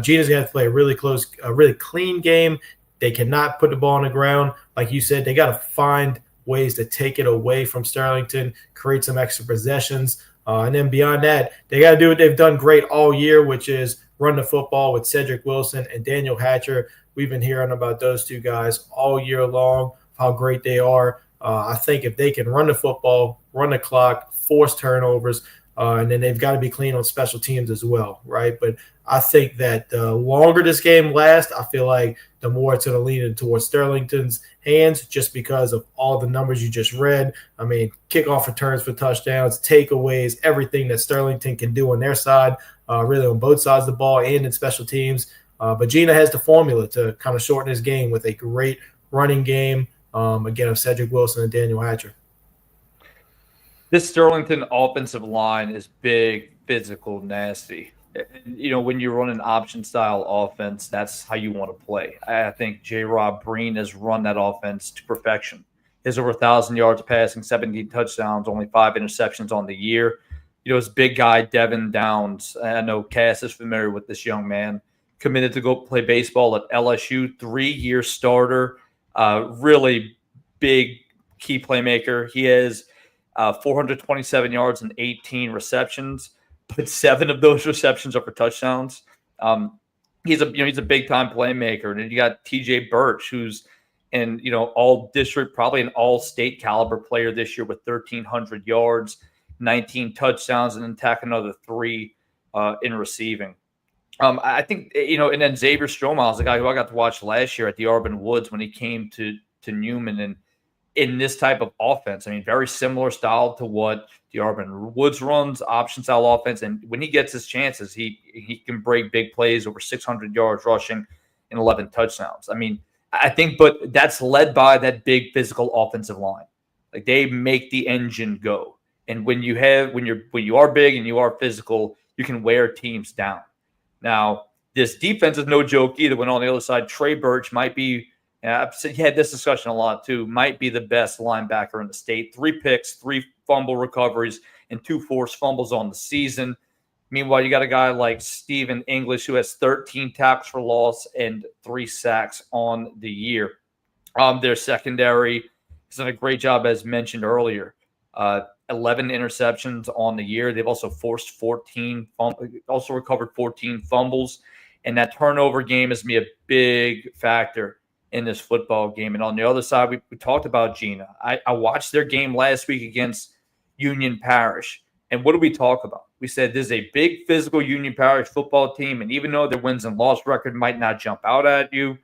Speaker 2: Gina's going to have to play a really clean game. They cannot put the ball on the ground. Like you said, they got to find ways to take it away from Sterlington, create some extra possessions. And then beyond that, they got to do what they've done great all year, which is run the football with Cedric Wilson and Daniel Hatcher. We've been hearing about those two guys all year long, how great they are. I think if they can run the football, run the clock, force turnovers, and then they've got to be clean on special teams as well, right? But I think that the longer this game lasts, I feel like the more it's going to lean towards Sterlington's hands just because of all the numbers you just read. I mean, kickoff returns for touchdowns, takeaways, everything that Sterlington can do on their side, really on both sides of the ball and in special teams. But Gina has the formula to kind of shorten his game with a great running game, again, of Cedric Wilson and Daniel Hatcher.
Speaker 3: This Sterlington offensive line is big, physical, nasty. When you run an option style offense, that's how you want to play. I think J. Rob Breen has run that offense to perfection. He has over 1,000 yards passing, 17 touchdowns, only 5 interceptions on the year. His big guy, Devin Downs. I know Cass is familiar with this young man. Committed to go play baseball at LSU, 3-year starter. Really big key playmaker. He has 427 yards and 18 receptions, but 7 of those receptions are for touchdowns. He's a big time playmaker. And then you got TJ Birch, who's an all district, probably an all state caliber player this year with 1,300 yards, 19 touchdowns, and then tack another 3 in receiving. I think and then Xavier Strohmiles, the guy who I got to watch last year at the Arbor Woods when he came to Newman, and in this type of offense, I mean, very similar style to what the Arbor Woods runs, option style offense. And when he gets his chances, he can break big plays, over 600 yards rushing and 11 touchdowns. I mean, I think, but that's led by that big physical offensive line. Like, they make the engine go. And when you are big and you are physical, you can wear teams down. Now, this defense is no joke either. When on the other side, Trey Birch might be, I've had this discussion a lot too, might be the best linebacker in the state. 3 picks, 3 fumble recoveries, and 2 forced fumbles on the season. Meanwhile, you got a guy like Steven English who has 13 tackles for loss and 3 sacks on the year. Their secondary has done a great job, as mentioned earlier. 11 interceptions on the year. They've also recovered 14 fumbles. And that turnover game is going to be a big factor in this football game. And on the other side, we talked about Gina. I watched their game last week against Union Parish. And what did we talk about? We said this is a big physical Union Parish football team. And even though their wins and loss record might not jump out at you,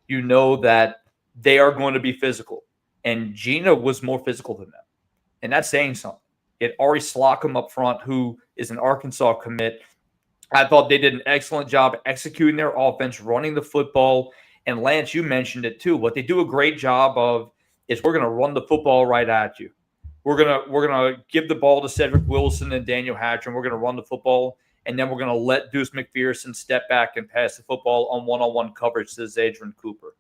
Speaker 3: you know that they are going to be physical. And Gina was more physical than them. And that's saying something. You had Ari Slocum up front, who is an Arkansas commit. I thought they did an excellent job executing their offense, running the football. And Lance, you mentioned it too. What they do a great job of is we're going to run the football right at you. we're gonna give the ball to Cedric Wilson and Daniel Hatcher, and we're gonna run the football, and then we're gonna let Deuce McPherson step back and pass the football on one-on-one coverage to Zadrian Cooper.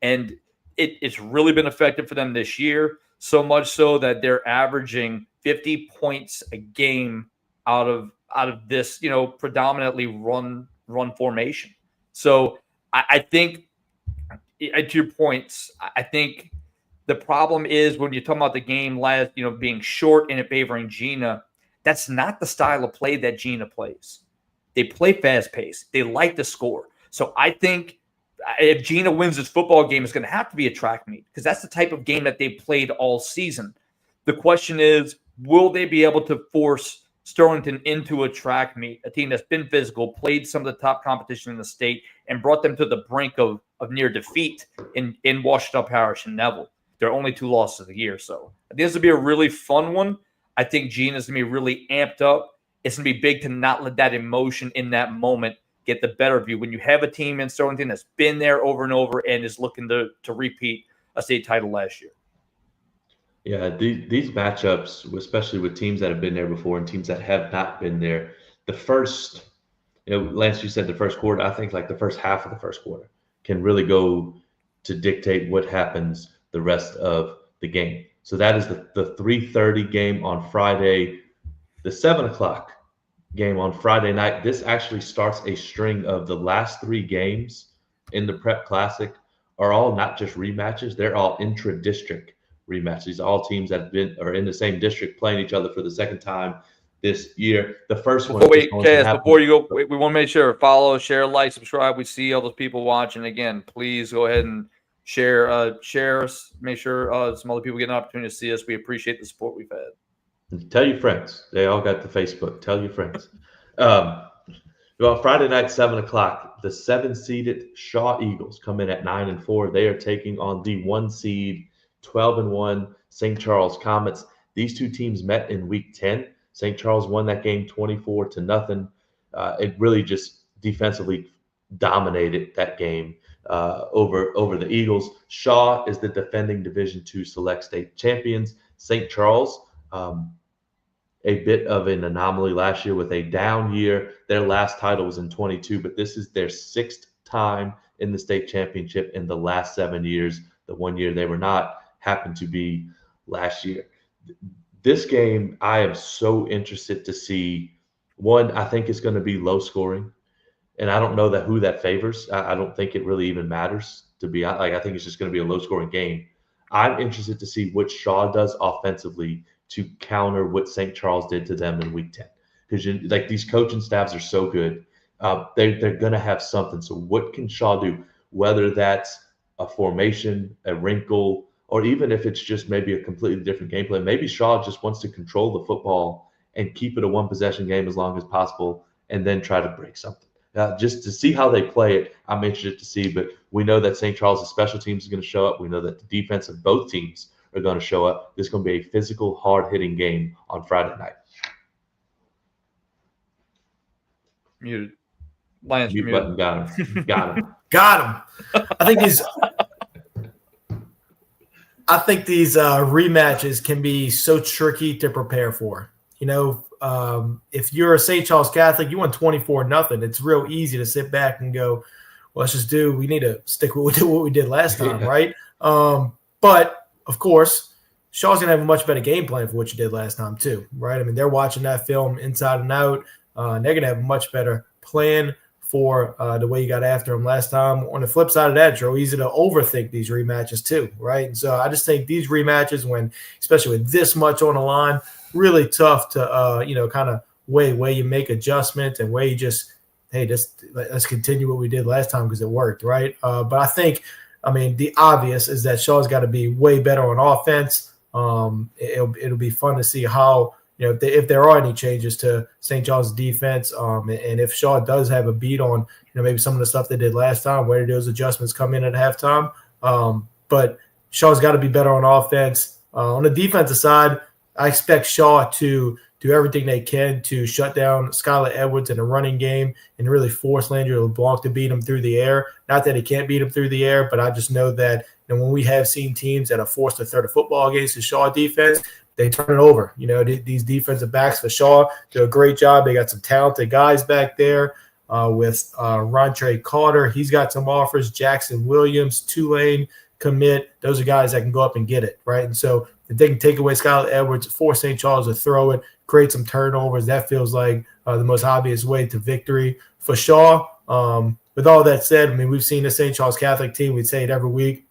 Speaker 3: And it's really been effective for them this year, so much so that they're averaging 50 points a game out of this, predominantly run formation. So I think, to your points, I think the problem is when you're talking about the game last, being short and it favoring Gina, that's not the style of play that Gina plays. They play fast paced. They like to score. So I think if Gina wins this football game, it's going to have to be a track meet because that's the type of game that they played all season. The question is, will they be able to force Sterlington into a track meet, a team that's been physical, played some of the top competition in the state, and brought them to the brink of near defeat in Washita Parish and Neville? There are only 2 losses of the year. So I think this will be a really fun one. I think Gina's going to be really amped up. It's going to be big to not let that emotion in that moment get the better of you when you have a team in Sterlington that's been there over and over and is looking to repeat a state title last year.
Speaker 1: Yeah, these matchups, especially with teams that have been there before and teams that have not been there, the first, Lance, you said the first quarter, I think like the first half of the first quarter can really go to dictate what happens the rest of the game. So that is the 3:30 game on Friday, the 7 o'clock game on Friday night. This actually starts a string of the last 3 games in the Prep Classic are all not just rematches, they're all intra-district rematches. These are all teams that are in the same district playing each other for the second time this year. The first one.
Speaker 3: Before you go, we want to make sure follow, share, like, subscribe. We see all those people watching. Again, please go ahead and share us. Make sure some other people get an opportunity to see us. We appreciate the support we've had.
Speaker 1: Tell your friends. They all got the Facebook. Tell your friends. Well, Friday night, 7 o'clock, the 7-seeded Shaw Eagles come in at 9-4. They are taking on the 1-seed 12-1 St. Charles Comets. These 2 teams met in week 10. St. Charles won that game 24-0. It really just defensively dominated that game over the Eagles. Shaw is the defending Division II Select State champions. St. Charles, a bit of an anomaly last year with a down year. Their last title was in 22, but this is their 6th time in the state championship in the last 7 years. The 1 year they were not happened to be last year. This game, I am so interested to see. One, I think it's going to be low scoring, and I don't know who that favors. I don't think it really even matters, to be honest. I think it's just going to be a low scoring game. I'm interested to see what Shaw does offensively to counter what St. Charles did to them in week 10. Because these coaching staffs are so good. They're going to have something. So what can Shaw do? Whether that's a formation, a wrinkle, or even if it's just maybe a completely different game plan. Maybe Shaw just wants to control the football and keep it a 1-possession game as long as possible and then try to break something. Just to see how they play it, I'm interested to see. But we know that St. Charles' special teams is going to show up. We know that the defense of both teams are going to show up. This is going to be a physical, hard-hitting game on Friday night.
Speaker 3: Muted. Lance,
Speaker 1: mute button, got him.
Speaker 2: Got him. I think these rematches can be so tricky to prepare for. If you're a St. Charles Catholic, you won 24-0. It's real easy to sit back and go, well, we need to stick with what we did last time, right? But, of course, Shaw's going to have a much better game plan for what you did last time too, right? I mean, they're watching that film inside and out. They're going to have a much better plan for the way you got after them last time. On the flip side of that, it's real easy to overthink these rematches too, right? And so I just think these rematches, especially with this much on the line, really tough to kind of weigh where you make adjustments and where you just, hey, let's continue what we did last time because it worked, right? But I think, the obvious is that Shaw's got to be way better on offense. It'll be fun to see how, if there are any changes to St. Charles' defense, and if Shaw does have a beat on, maybe some of the stuff they did last time, where do those adjustments come in at halftime? But Shaw's got to be better on offense. On the defensive side, I expect Shaw to do everything they can to shut down Skylar Edwards in the running game and really force Landry LeBlanc to beat him through the air. Not that he can't beat him through the air, but I just know that when we have seen teams that are forced to throw the football against the Shaw defense, they turn it over. These defensive backs for Shaw do a great job. They got some talented guys back there with Rontre Carter. He's got some offers. Jackson Williams, Tulane commit. Those are guys that can go up and get it, right? And so if they can take away Skylar Edwards, force St. Charles to throw it, create some turnovers, that feels like the most obvious way to victory for Shaw. With all that said, I mean, we've seen the St. Charles Catholic team. We say it every week.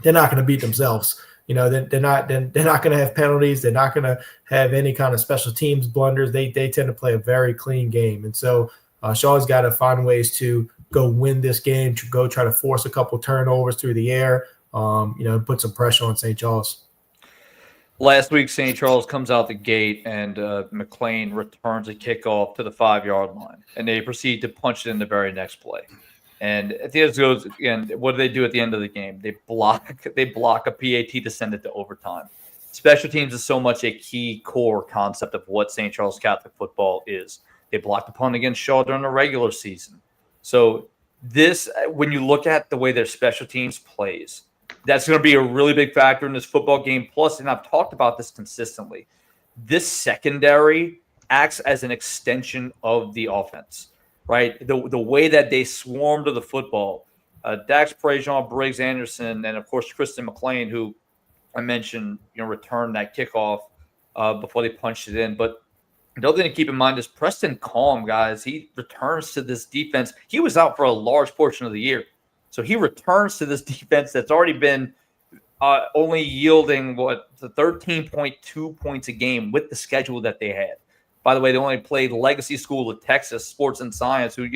Speaker 2: They're not going to beat themselves. They're not going to have penalties. They're not going to have any kind of special teams blunders. They tend to play a very clean game. And so Shaw's got to find ways to go win this game, to go try to force a couple turnovers through the air, put some pressure on St. Charles.
Speaker 3: Last week, St. Charles comes out the gate and McLean returns a kickoff to the 5-yard line, and they proceed to punch it in the very next play. And at the end goes again. What do they do at the end of the game? They block a PAT to send it to overtime. Special teams is so much a key core concept of what St. Charles Catholic football is. They blocked the punt against Shaw during the regular season. So this, when you look at the way their special teams plays, that's going to be a really big factor in this football game. Plus, and I've talked about this consistently, this secondary acts as an extension of the offense, right? The way that they swarm to the football, Dax Prejean, Briggs Anderson, and of course Kristen McLean, who I mentioned, returned that kickoff before they punched it in. But another thing to keep in mind is Preston Calm, guys. He returns to this defense. He was out for a large portion of the year. So he returns to this defense that's already been only yielding, 13.2 points a game with the schedule that they had. By the way, they only played Legacy School of Texas Sports and Science, who,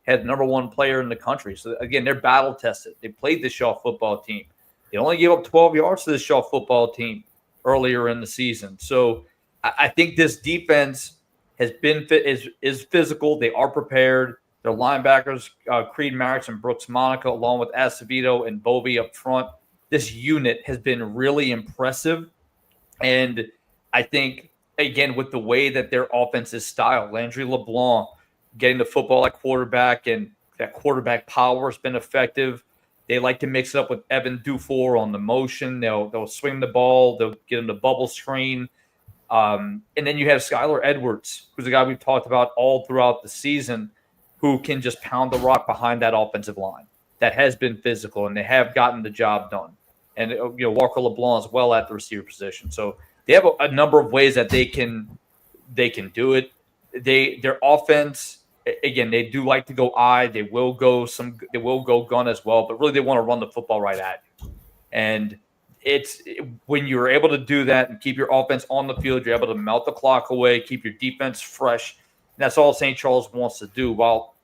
Speaker 3: had the number one player in the country. So, again, they're battle-tested. They played the Shaw football team. They only gave up 12 yards to the Shaw football team earlier in the season. So I think this defense has been is physical. They are prepared. Their linebackers, Creed Marix and Brooks Monica, along with Acevedo and Bovey up front. This unit has been really impressive. And I think, again, with the way that their offense is styled, Landry LeBlanc getting the football at quarterback, and that quarterback power has been effective. They like to mix it up with Evan Dufour on the motion. They'll swing the ball. They'll get him the bubble screen. And then you have Skylar Edwards, who's a guy we've talked about all throughout the season, who can just pound the rock behind that offensive line. That has been physical, and they have gotten the job done. And Walker LeBlanc as well at the receiver position. So they have a number of ways that they can do it. Their offense, again, they do like to go eye. They will go gun as well, but really they want to run the football right at you. And it's when you're able to do that and keep your offense on the field, you're able to melt the clock away, keep your defense fresh. And that's all St. Charles wants to do. While,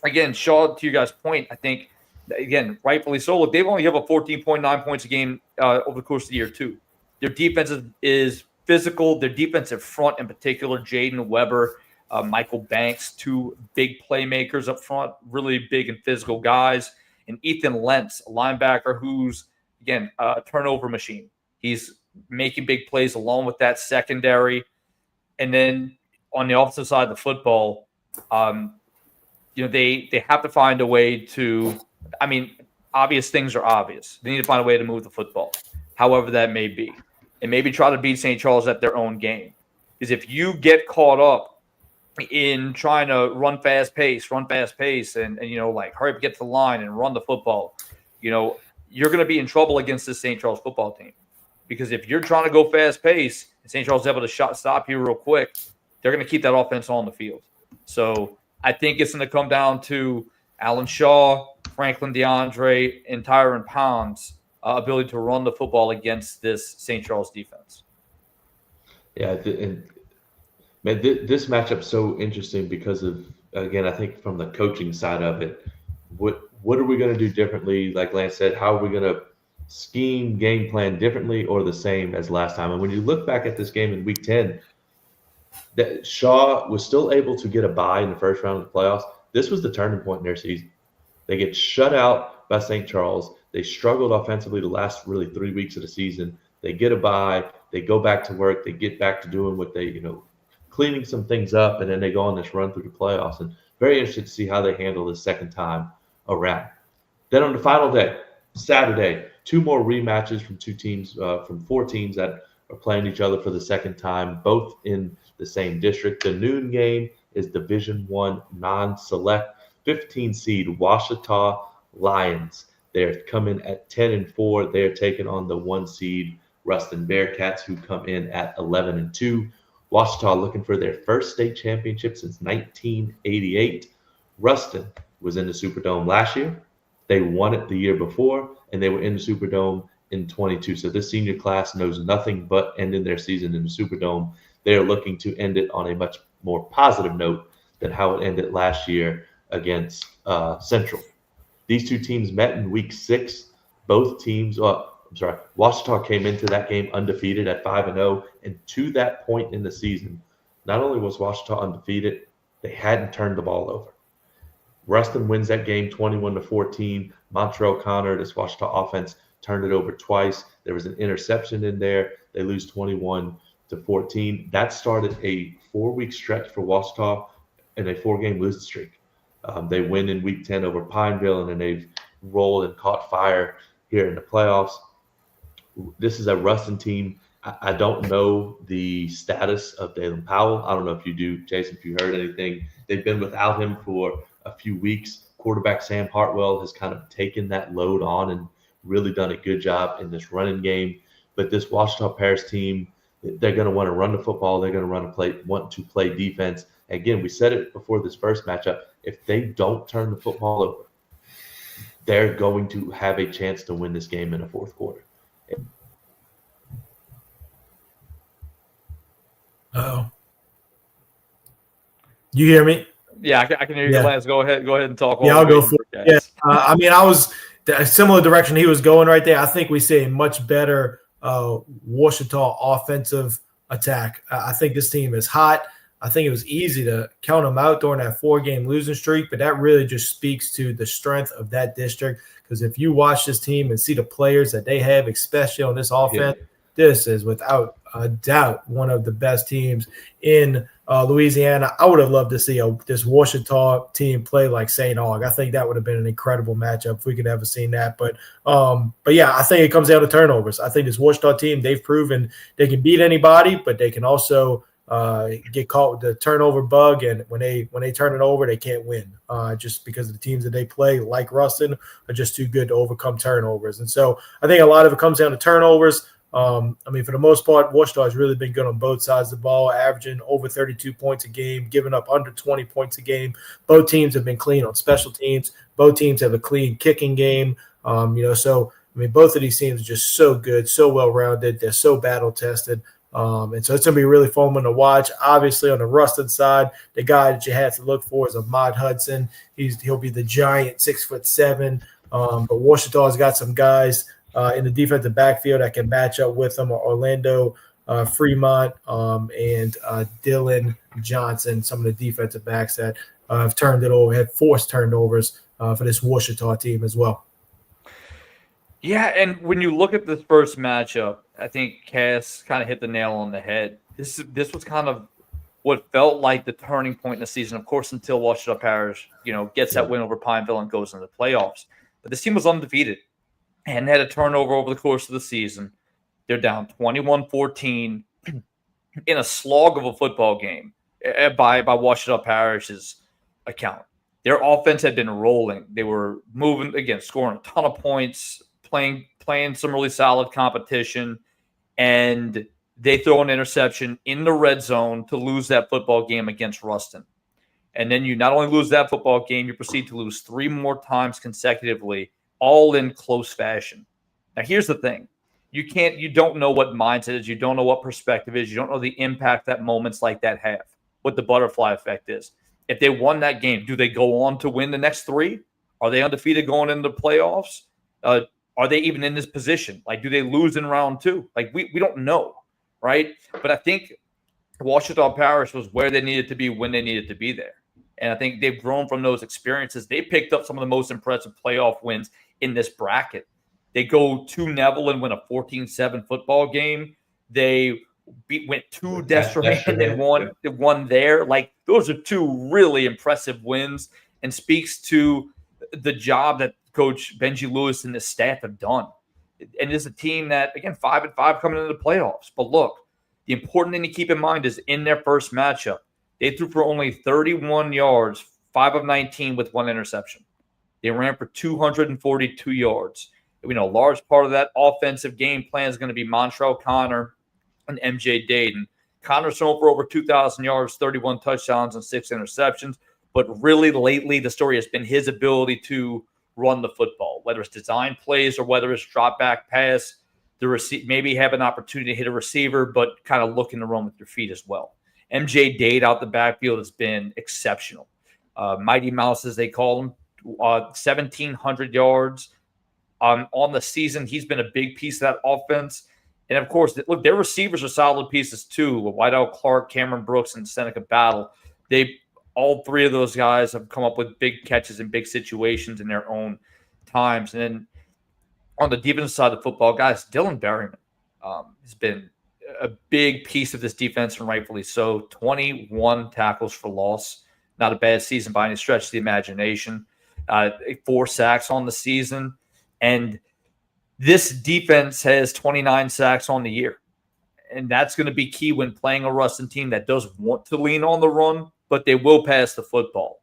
Speaker 3: again, Shaw, to you guys' point, I think, again, rightfully so, look, they've only given up 14.9 points a game over the course of the year, too. Their defense is physical. Their defensive front, in particular, Jaden Weber, Michael Banks, two big playmakers up front, really big and physical guys. And Ethan Lentz, a linebacker who's, again, a turnover machine. He's making big plays along with that secondary. And then on the offensive side of the football, they have to find a way to – I mean, obvious things are obvious. They need to find a way to move the football, however that may be, and maybe try to beat St. Charles at their own game. Because if you get caught up in trying to run fast pace, and hurry up, get to the line and run the football, you're going to be in trouble against this St. Charles football team. Because if you're trying to go fast pace and St. Charles is able to stop you real quick, they're going to keep that offense on the field. So I think it's going to come down to Alan Shaw, Franklin DeAndre, and Tyron Pounds' ability to run the football against this St. Charles defense.
Speaker 1: Yeah, this matchup's so interesting because of, again, I think from the coaching side of it, what are we going to do differently? Like Lance said, how are we going to scheme, game plan differently or the same as last time? And when you look back at this game in Week 10, that Shaw was still able to get a bye in the first round of the playoffs. This was the turning point in their season. They get shut out by St. Charles. They struggled offensively the last really 3 weeks of the season. They get a bye. They go back to work. They get back to doing what they, cleaning some things up, and then they go on this run through the playoffs. And very interested to see how they handle this second time around. Then on the final day, Saturday, two more rematches from two teams, from four teams that are playing each other for the second time, both in the same district. The noon game is Division I non-select 15 seed Washita Lions. They're coming at 10-4. They're taking on the 1 seed Ruston Bearcats, who come in at 11-2. Washita looking for their first state championship since 1988. Ruston was in the Superdome last year. They won it the year before, and they were in the Superdome in 22. So this senior class knows nothing but ending their season in the Superdome. They are looking to end it on a much more positive note than how it ended last year against Central. These two teams met in week 6. Both teams, Washita came into that game undefeated at 5-0, and to that point in the season, not only was Washita undefeated, they hadn't turned the ball over. Ruston wins that game 21-14. Montreal Connor, this Washita offense, turned it over twice. There was an interception in there. They lose 21-14. That started a 4-week stretch for Washita and a 4-game losing streak. They win in week 10 over Pineville, and then they've rolled and caught fire here in the playoffs. This is a Ruston team. I don't know the status of Dalen Powell. I don't know if you do, Jason, if you heard anything. They've been without him for a few weeks. Quarterback Sam Hartwell has kind of taken that load on and really done a good job in this running game. But this Washita Parish team, they're going to want to run the football. They're going to want to play defense. Again, we said it before this first matchup. If they don't turn the football over, they're going to have a chance to win this game in the fourth quarter.
Speaker 2: Uh-oh. You hear me?
Speaker 3: Yeah, I can hear you, Lance. Go ahead and talk.
Speaker 2: Yeah, I'll go for it. Yeah, I was a similar direction he was going right there. I think we see a much better Washita offensive attack. I think this team is hot. I think it was easy to count them out during that 4-game losing streak, but that really just speaks to the strength of that district. Because if you watch this team and see the players that they have, especially on this offense, this is without a doubt one of the best teams in Louisiana. I would have loved to see this Washita team play like St. Aug. I think that would have been an incredible matchup if we could ever seen that. But yeah, I think it comes down to turnovers. I think this Washita team, they've proven they can beat anybody, but they can also get caught with the turnover bug, and when they turn it over, they can't win. Just because the teams that they play, like Ruston, are just too good to overcome turnovers. And so I think a lot of it comes down to turnovers. For the most part, Washita has really been good on both sides of the ball, averaging over 32 points a game, giving up under 20 points a game. Both teams have been clean on special teams. Both teams have a clean kicking game. Both of these teams are just so good, so well-rounded. They're so battle-tested. And so it's going to be really fun to watch. Obviously, on the Ruston side, the guy that you had to look for is Ahmad Hudson. He'll be the giant 6'7". But Washita's got some guys in the defensive backfield that can match up with them. Orlando Fremont and Dylan Johnson, some of the defensive backs that have turned it over, have forced turnovers for this Washita team as well.
Speaker 3: Yeah, and when you look at this first matchup, I think Cass kind of hit the nail on the head. This was kind of what felt like the turning point in the season, of course, until Washita Parish, gets that win over Pineville and goes into the playoffs. But this team was undefeated and had a turnover over the course of the season. They're down 21-14 in a slog of a football game by Washita Parish's account. Their offense had been rolling. They were moving, again, scoring a ton of points, playing some really solid competition, and they throw an interception in the red zone to lose that football game against Ruston. And then you not only lose that football game, you proceed to lose 3 more times consecutively, all in close fashion. Now, here's the thing. You don't know what mindset is. You don't know what perspective is. You don't know the impact that moments like that have, what the butterfly effect is. If they won that game, do they go on to win the next 3? Are they undefeated going into the playoffs? Are they even in this position? Like, do they lose in round 2? Like, we don't know, right? But I think Washita Parish was where they needed to be when they needed to be there. And I think they've grown from those experiences. They picked up some of the most impressive playoff wins in this bracket. They go to Neville and win a 14-7 football game. They went to Desterman and won there. Like, those are 2 really impressive wins and speaks to the job that Coach Benji Lewis and his staff have done. And it is a team that, again, 5-5 coming into the playoffs. But look, the important thing to keep in mind is in their first matchup, they threw for only 31 yards, 5 of 19 with 1 interception. They ran for 242 yards. We know a large part of that offensive game plan is going to be Montrell Connor and MJ Dayton. Connor's thrown for over 2,000 yards, 31 touchdowns, and 6 interceptions. But really lately, the story has been his ability to run the football, whether it's design plays or whether it's drop back pass. Maybe have an opportunity to hit a receiver, but kind of look in the run with your feet as well. MJ Dade out the backfield has been exceptional. Mighty Mouse, as they call him, 1,700 yards on the season. He's been a big piece of that offense. And, of course, look, their receivers are solid pieces too. Whiteout Clark, Cameron Brooks, and Seneca Battle. All 3 of those guys have come up with big catches in big situations in their own times. And then on the defensive side of the football, guys, Dylan Berryman has been a big piece of this defense, and rightfully so. 21 tackles for loss. Not a bad season by any stretch of the imagination. 4 sacks on the season. And this defense has 29 sacks on the year. And that's going to be key when playing a Ruston team that does want to lean on the run, but they will pass the football.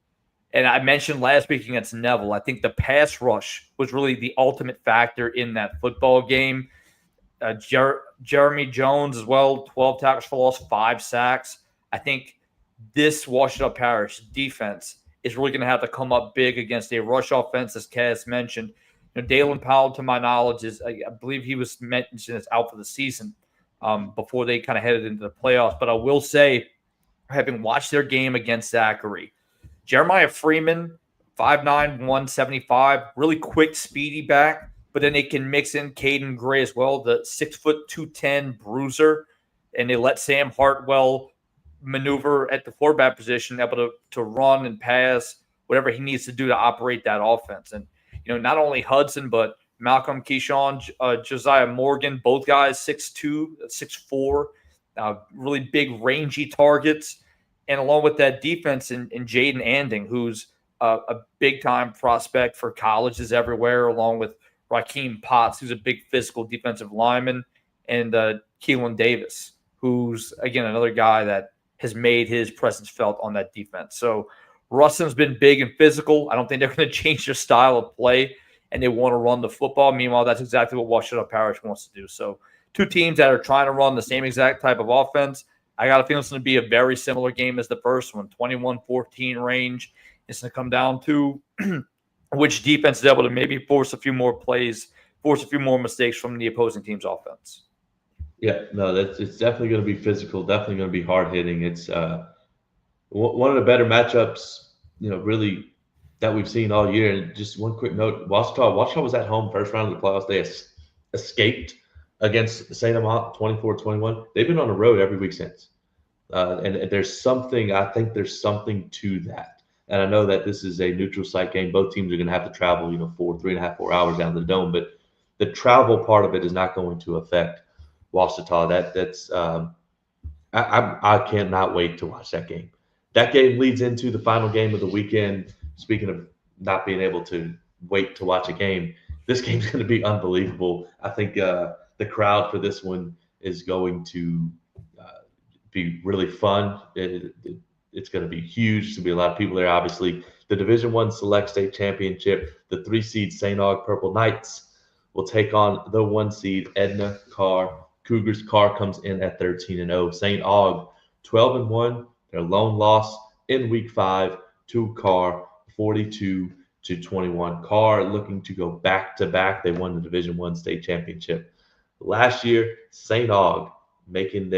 Speaker 3: And I mentioned last week against Neville, I think the pass rush was really the ultimate factor in that football game. Jeremy Jones as well, 12 tackles for loss, 5 sacks. I think this Ouachita Parish defense is really going to have to come up big against a rush offense, as Cass mentioned. Dalen Powell, to my knowledge, I believe he was mentioned as out for the season before they kind of headed into the playoffs. But I will say, having watched their game against Zachary, Jeremiah Freeman, 5'9", 175, really quick, speedy back. But then they can mix in Caden Gray as well, the 6', 210 bruiser. And they let Sam Hartwell maneuver at the quarterback position, able to run and pass, whatever he needs to do to operate that offense. And not only Hudson, but Malcolm Keyshawn, Josiah Morgan, both guys 6'2", 6'4", really big, rangy targets. And along with that defense in Jaden Anding, who's a big-time prospect for colleges everywhere, along with Raheem Potts, who's a big physical defensive lineman, and Keelan Davis, who's, again, another guy that has made his presence felt on that defense. So Ruston's been big and physical. I don't think they're going to change their style of play, and they want to run the football. Meanwhile, that's exactly what Ouachita Parish wants to do. So 2 teams that are trying to run the same exact type of offense. I got a feeling it's going to be a very similar game as the first one, 21-14 range. It's going to come down to which defense is able to maybe force a few more plays, force a few more mistakes from the opposing team's offense.
Speaker 1: Yeah, no, it's definitely going to be physical, definitely going to be hard-hitting. It's one of the better matchups, really that we've seen all year. And just one quick note, Ouachita was at home first round of the playoffs. They escaped against St. Amant 24-21. They've been on the road every week since. And I think there's something to that. And I know that this is a neutral site game. Both teams are going to have to travel, 3.5-4 hours down to the dome. But the travel part of it is not going to affect Ouachita. I cannot wait to watch that game. That game leads into the final game of the weekend. Speaking of not being able to wait to watch a game, this game's going to be unbelievable. I think the crowd for this one is going to be really fun. It's going to be huge. There's going to be a lot of people there. Obviously, the Division I Select State Championship, the 3 seed St. Aug Purple Knights will take on the 1 seed Edna Carr Cougars. Carr comes in at 13-0. St. Aug 12-1. Their lone loss in Week 5 to Carr, 42-21. Carr looking to go back-to-back. They won the Division I State Championship last year. St. Aug making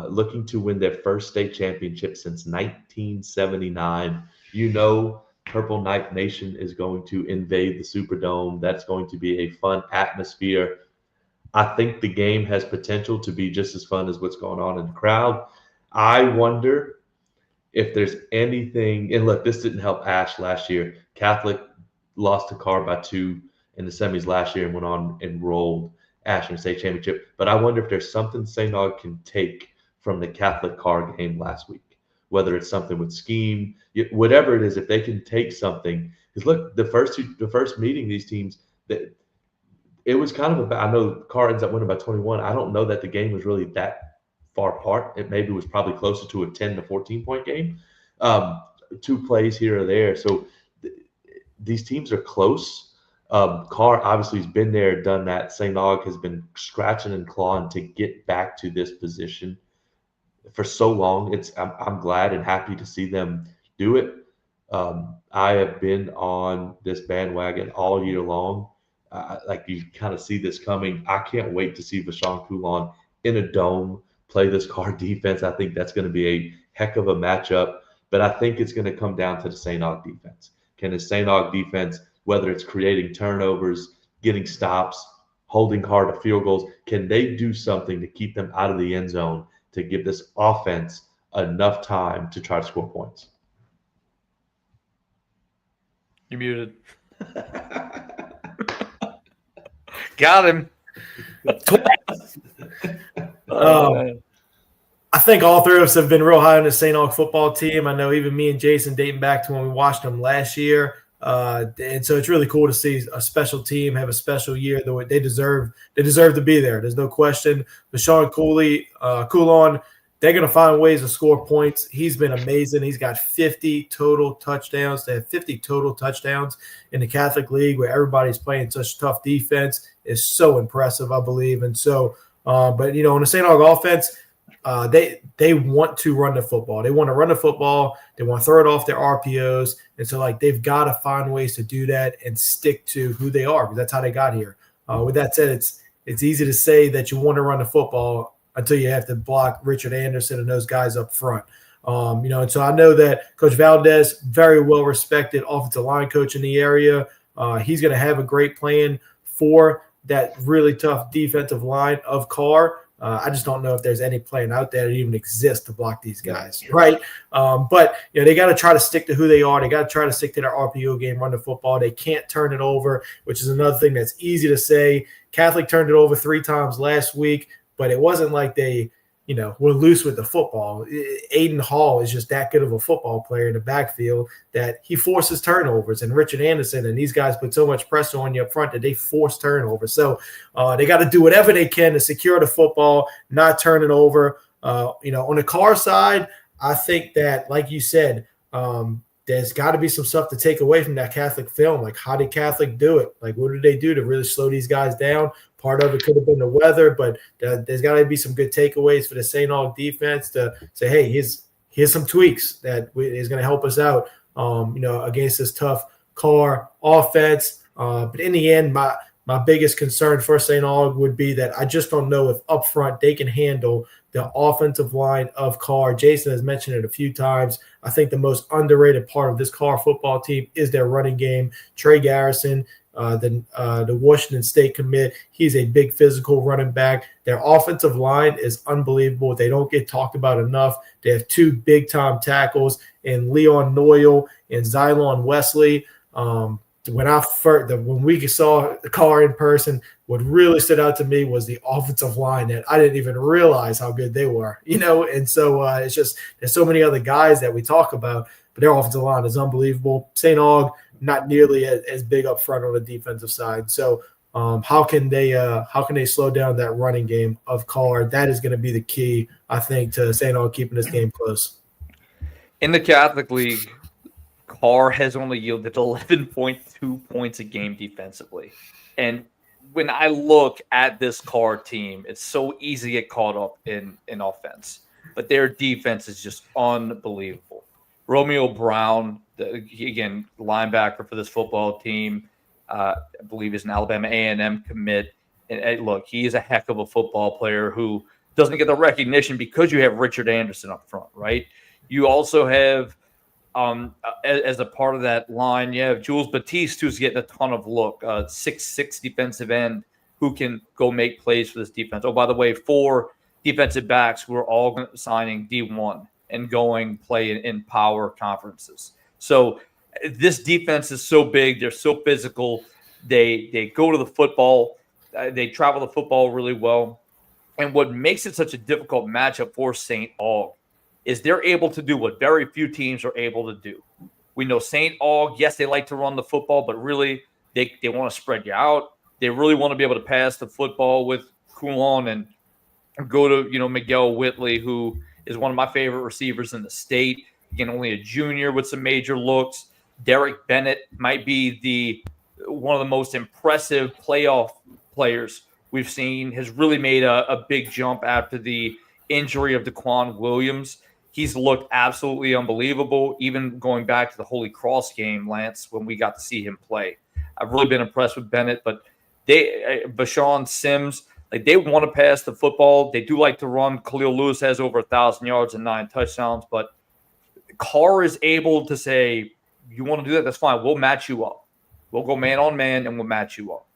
Speaker 1: looking to win their first state championship since 1979. Purple Knight Nation is going to invade the Superdome. That's going to be a fun atmosphere. I think the game has potential to be just as fun as what's going on in the crowd. I wonder if there's anything, and look, this didn't help Ash last year. Catholic lost to Carr by 2 in the semis last year and went on and rolled Ash in the state championship. But I wonder if there's something St. Aug can take from the Catholic Carr game last week, whether it's something with scheme, whatever it is, if they can take something. Because look, the first meeting, these teams, it was kind of I know Carr ends up winning by 21. I don't know that the game was really that far apart. It maybe was probably closer to a 10 to 14 point game. 2 plays here or there. So these teams are close. Carr obviously has been there, done that. St. Aug has been scratching and clawing to get back to this position for so long. I'm glad and happy to see them do it. I have been on this bandwagon all year long. Like you kind of see this coming. I can't wait to see Vashon Coulon in a dome play this Carr defense. I think that's going to be a heck of a matchup. But I think it's going to come down to the St. Aug defense. Can the St. Aug defense, whether it's creating turnovers, getting stops, holding Carr to field goals, can they do something to keep them out of the end zone to give this offense enough time to try to score points?
Speaker 3: You're muted. Got him.
Speaker 2: I think all three of us have been real high on the St. Aug football team. I know even me and Jason dating back to when we watched them last year. And so it's really cool to see a special team have a special year. Though they deserve to be there. There's no question. Vashon Coulon, they're going to find ways to score points. He's been amazing. He's got 50 total touchdowns. They have 50 total touchdowns in the Catholic League where everybody's playing such tough defense. Is so impressive, I believe. And so, but on the St. Aug offense, they want to run the football. They want to run the football. They want to throw it off their RPOs. And so, they've got to find ways to do that and stick to who they are because that's how they got here. With that said, it's easy to say that you want to run the football until you have to block Richard Anderson and those guys up front. And so I know that Coach Valdez, very well-respected offensive line coach in the area. He's going to have a great plan for that really tough defensive line of Carr. I just don't know if there's any plan out there that even exists to block these guys, right? But they got to try to stick to who they are. They got to try to stick to their RPO game, run the football. They can't turn it over, which is another thing that's easy to say. Catholic turned it over 3 times last week, but it wasn't like they, were loose with the football. Aiden Hall is just that good of a football player in the backfield that he forces turnovers. And Richard Anderson and these guys put so much pressure on you up front that they force turnovers. So they got to do whatever they can to secure the football, not turn it over. On the Carr side, I think that, like you said, there's got to be some stuff to take away from that Catholic film. Like, how did Catholic do it? Like, what did they do to really slow these guys down? Part of it could have been the weather, but there's got to be some good takeaways for the St. Aug defense to say, hey, here's some tweaks that is going to help us out, against this tough Carr offense. But in the end, my biggest concern for St. Aug would be that I just don't know if up front they can handle the offensive line of Carr. Jason has mentioned it a few times. I think the most underrated part of this Carr football team is their running game. Trey Garrison, the Washington State commit, he's a big physical running back. Their offensive line is unbelievable. They don't get talked about enough. They have 2 big-time tackles in Leon Noyle and Xylon Wesley. When we saw the Carr in person, what really stood out to me was the offensive line that I didn't even realize how good they were, and so it's just there's so many other guys that we talk about, but their offensive line is unbelievable. St. Aug, not nearly as big up front on the defensive side. So how can they slow down that running game of Carr? That is going to be the key, I think, to St. Aug keeping this game close.
Speaker 3: In the Catholic League, Carr has only yielded 11.2 points a game defensively. And when I look at this Carr team, it's so easy to get caught up in offense. But their defense is just unbelievable. Romeo Brown, again, linebacker for this football team, I believe is an Alabama A&M commit. And look, he is a heck of a football player who doesn't get the recognition because you have Richard Anderson up front, right? You also have as a part of that line, you have Jules Batiste, who's getting a ton of look, 6'6" defensive end who can go make plays for this defense. Oh, by the way, 4 defensive backs who are all signing D1 and going play in power conferences. So this defense is so big. They're so physical. They go to the football. They travel the football really well. And what makes it such a difficult matchup for St. Aug is they're able to do what very few teams are able to do. We know St. Aug, yes, they like to run the football, but really they want to spread you out. They really want to be able to pass the football with Coulon and go to, Miguel Whitley, who is one of my favorite receivers in the state. Again, only a junior with some major looks. Derek Bennett might be one of the most impressive playoff players we've seen, has really made a big jump after the injury of DeQuan Williams. He's looked absolutely unbelievable, even going back to the Holy Cross game, Lance, when we got to see him play. I've really been impressed with Bennett, but Bashawn Sims, they want to pass the football. They do like to run. Khalil Lewis has over 1,000 yards and 9 touchdowns, but Carr is able to say, you want to do that? That's fine. We'll match you up. We'll go man on man and we'll match you up.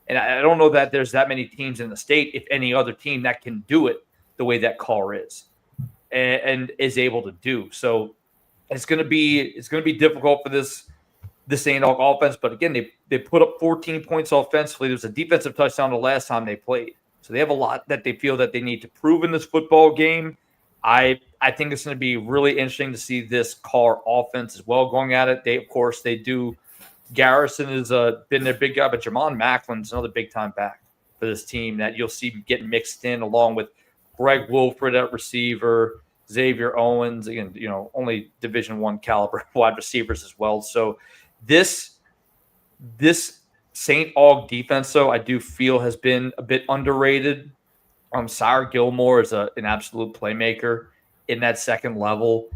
Speaker 3: And I don't know that there's that many teams in the state, if any other team, that can do it the way that Carr is and is able to do. So it's going to be difficult for this St. Aug offense. But again, they put up 14 points offensively. There was a defensive touchdown the last time they played. So they have a lot that they feel that they need to prove in this football game. I think it's going to be really interesting to see this Carr offense as well going at it. They do. Garrison has been their big guy, but Jamon Macklin's another big-time back for this team that you'll see getting mixed in along with Greg Wolford at receiver, Xavier Owens, again, only Division I caliber wide receivers as well. So this St. Aug defense, though, I do feel has been a bit underrated. Sire Gilmore is an absolute playmaker in that second level.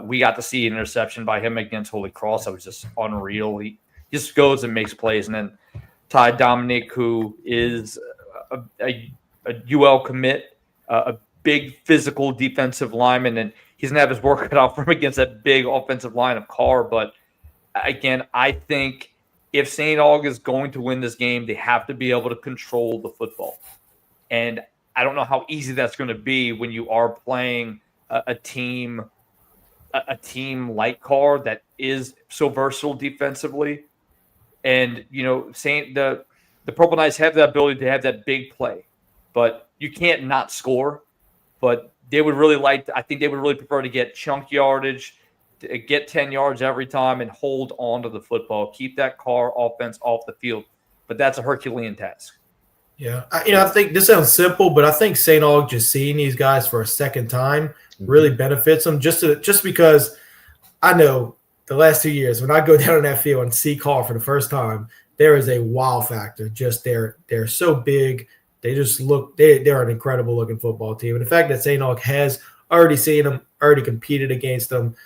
Speaker 3: We got to see an interception by him against Holy Cross. That was just unreal. He just goes and makes plays. And then Ty Dominic, who is a UL commit, a big physical defensive lineman, and he's going to have his work cut out for him against that big offensive line of Carr. But again, I think if St. Aug is going to win this game, they have to be able to control the football. And I don't know how easy that's going to be when you are playing a team like Carr that is so versatile defensively. And, the Purple Knights have the ability to have that big play, but you can't not score. But they would really I think they would really prefer to get chunk yardage, to get 10 yards every time and hold on to the football, keep that Carr offense off the field. But that's a Herculean task.
Speaker 2: Yeah. I think this sounds simple, but I think St. Aug just seeing these guys for a second time really benefits them just because I know the last 2 years when I go down in that field and see Carr for the first time, there is a wow factor. Just they're so big. They just they're an incredible looking football team. And the fact that St. Aug has already seen them, already competed against them,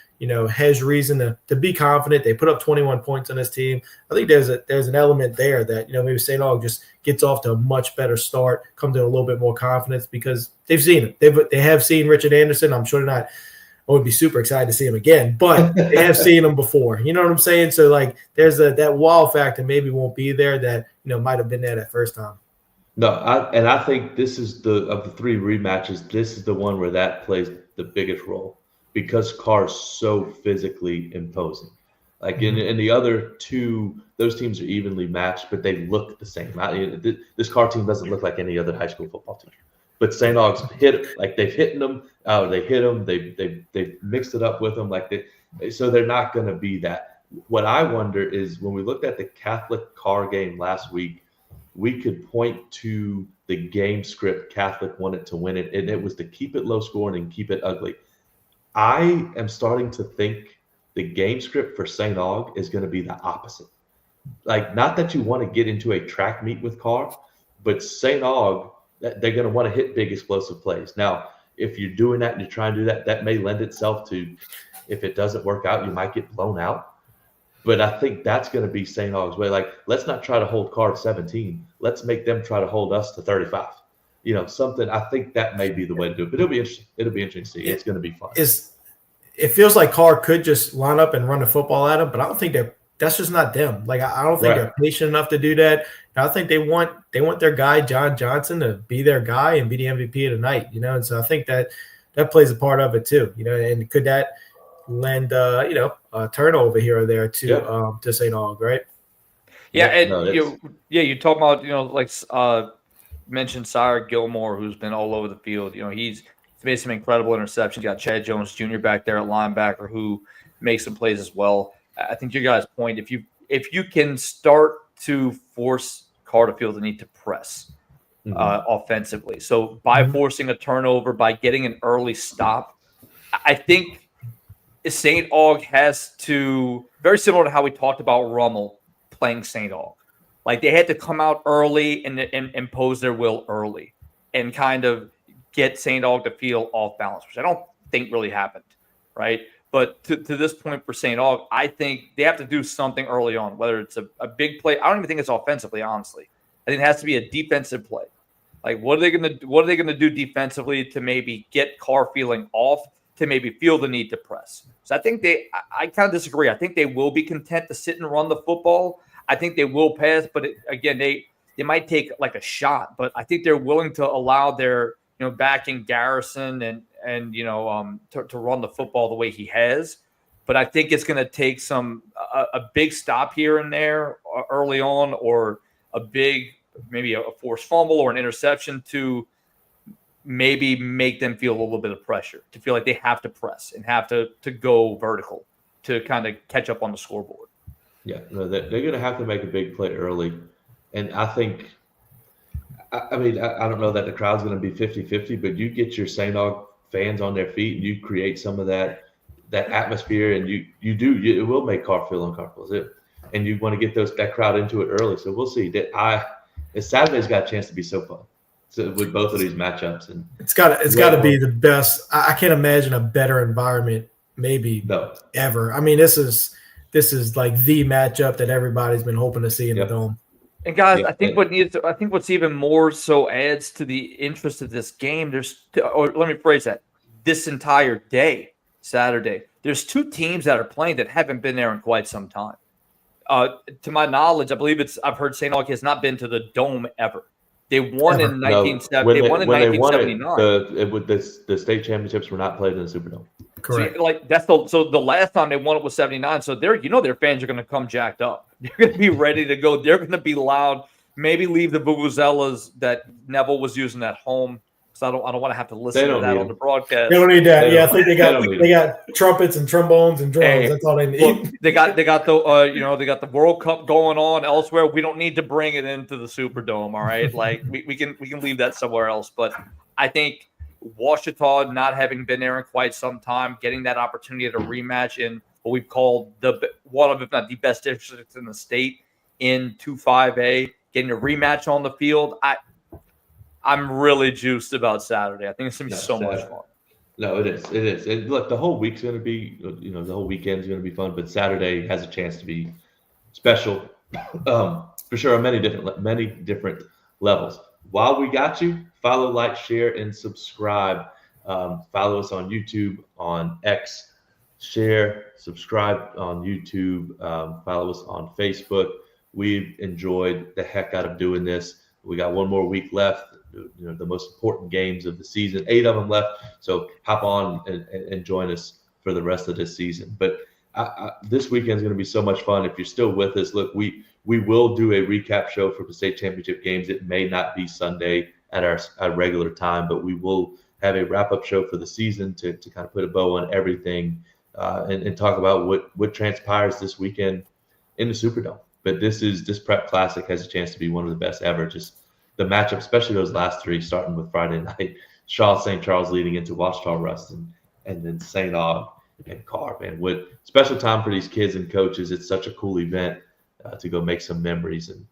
Speaker 2: has reason to be confident. They put up 21 points on this team. I think there's an element there that, maybe St. Aug just gets off to a much better start, comes in a little bit more confidence because they've seen it. They have seen Richard Anderson. I'm sure I would be super excited to see him again, but they have seen him before. You know what I'm saying? So, there's that wow factor maybe won't be there that, might have been there that first time.
Speaker 1: No, I think this is of the 3 rematches, this is the one where that plays the biggest role because Carr's so physically imposing. In the other 2, those teams are evenly matched, but they look the same. This Carr team doesn't look like any other high school football team. But St. Aug's they've hit them. They hit them. They've mixed it up with them. So they're not going to be that. What I wonder is when we looked at the Catholic Carr game last week, we could point to the game script Catholic wanted to win it, and it was to keep it low scoring and keep it ugly. I am starting to think the game script for St. Aug is going to be the opposite. Not that you want to get into a track meet with Carr, but St. Aug, they're going to want to hit big explosive plays. Now, if you're doing that and you're trying to do that, that may lend itself to, if it doesn't work out, you might get blown out. But I think that's going to be St. Aug's way. Let's not try to hold Carr to 17. Let's make them try to hold us to 35. Something. I think that may be the way to do it. But it'll be interesting. It'll be interesting to see. It's going to be fun.
Speaker 2: It feels like Carr could just line up and run the football at him, but I don't think that's just not them. I don't think they're patient enough to do that. I think they want their guy John Johnson to be their guy and be the MVP of the night. And so I think that plays a part of it too. And could that lend a turnover here or there to St. Aug, right?
Speaker 3: Yeah, and you talk about mentioned Sire Gilmore, who's been all over the field. He's made some incredible interceptions. You got Chad Jones Jr. back there at linebacker who makes some plays as well. I think your guys' point, if you can start to force Carr to feel the need to press offensively. So by forcing a turnover, by getting an early stop, I think St. Aug has to, very similar to how we talked about Rummel playing St. Aug. Like they had to come out early and impose their will early and kind of get St. Aug to feel off balance, which I don't think really happened, right? But to this point for St. Aug, I think they have to do something early on, whether it's a big play. I don't even think it's offensively, honestly. I think it has to be a defensive play. Like what are they gonna do defensively to maybe get Carr feeling off, to maybe feel the need to press? So I think I kind of disagree. I think they will be content to sit and run the football. I think they will pass, but again, they might take like a shot, but I think they're willing to allow their backing Garrison and to run the football the way he has. But I think it's going to take a big stop here and there early on, or maybe a forced fumble or an interception to maybe make them feel a little bit of pressure, to feel like they have to press and have to go vertical to kind of catch up on the scoreboard.
Speaker 1: Yeah, no, they're going to have to make a big play early. And I think, I mean, I don't know that the crowd's going to be 50-50, but you get your St. Aug fans on their feet and you create some of that atmosphere, and it will make Carr feel uncomfortable. And you want to get that crowd into it early. So we'll see. Saturday's got a chance to be so fun. So with both of these matchups, and it's got
Speaker 2: to be the best. I can't imagine a better environment ever. I mean, this is like the matchup that everybody's been hoping to see in the Dome.
Speaker 3: And guys, I think what's even more so adds to the interest of this game. Let me phrase that: this entire day, Saturday, there's two teams that are playing that haven't been there in quite some time. To my knowledge, I believe I've heard St. Aug has not been to the Dome ever. They won in 1970. They won in 1979.
Speaker 1: The state championships were not played in the Superdome.
Speaker 2: Correct.
Speaker 3: So the last time they won it was 79. So their fans are going to come jacked up. They're going to be ready to go. They're going to be loud. Maybe leave the vuvuzelas that Neville was using at home. So I don't want to have to listen to that on the broadcast.
Speaker 2: They don't need that. I think they got trumpets and trombones and drums. That's all they need.
Speaker 3: Look, they got the World Cup going on elsewhere. We don't need to bring it into the Superdome. All right, like we can leave that somewhere else. But I think Ouachita, not having been there in quite some time, getting that opportunity at a rematch in what we've called one of, if not the best districts in the state in 2-5A, getting a rematch on the field. I'm really juiced about Saturday. I think it's going to be so much fun.
Speaker 1: No, it is. It is. And look, the whole week's going to be, the whole weekend's going to be fun, but Saturday has a chance to be special for sure on many different levels. While we got you, follow, like, share, and subscribe. Follow us on YouTube, on X, share, subscribe on YouTube, follow us on Facebook. We've enjoyed the heck out of doing this. We got one more week left. The most important games of the season, 8 of them left. So hop on and join us for the rest of this season. But this weekend is going to be so much fun. If you're still with us, look, we will do a recap show for the state championship games. It may not be Sunday at our regular time, but we will have a wrap-up show for the season to kind of put a bow on everything and talk about what transpires this weekend in the Superdome. But this Prep Classic has a chance to be one of the best ever. Just the matchup, especially those last three, starting with Friday night, Shaw St. Charles leading into Ouachita Ruston, and then St. Aug and Carr. Man, what special time for these kids and coaches. It's such a cool event to go make some memories. And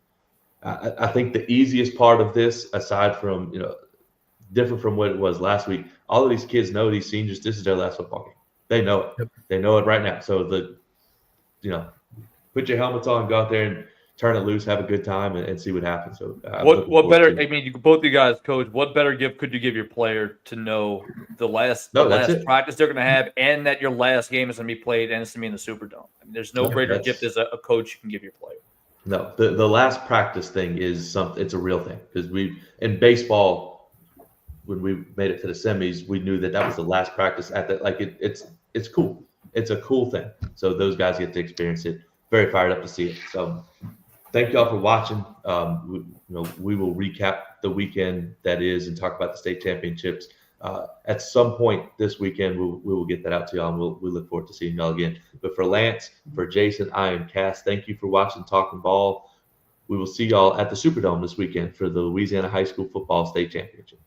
Speaker 1: I think the easiest part of this, aside from, different from what it was last week, all of these kids know, these seniors, this is their last football game. They know it. Yep. They know it right now. So put your helmets on, go out there and turn it loose, have a good time, and see what happens. So,
Speaker 3: what better? I mean, both you guys, coach. What better gift could you give your player to know the last practice they're going to have, and that your last game is going to be played, and it's going to be in the Superdome? I mean, there's no greater gift as a coach you can give your player.
Speaker 1: No, the last practice thing is something. It's a real thing, because in baseball, when we made it to the semis, we knew that was the last practice at that. Like it's cool. It's a cool thing. So those guys get to experience it. Very fired up to see it. So. Thank y'all for watching. We will recap the weekend that is and talk about the state championships. At some point this weekend, we will get that out to y'all, and we look forward to seeing y'all again. But for Lance, for Jason, I am Cass. Thank you for watching Talking Ball. we will see y'all at the Superdome this weekend for the Louisiana High School Football State Championships.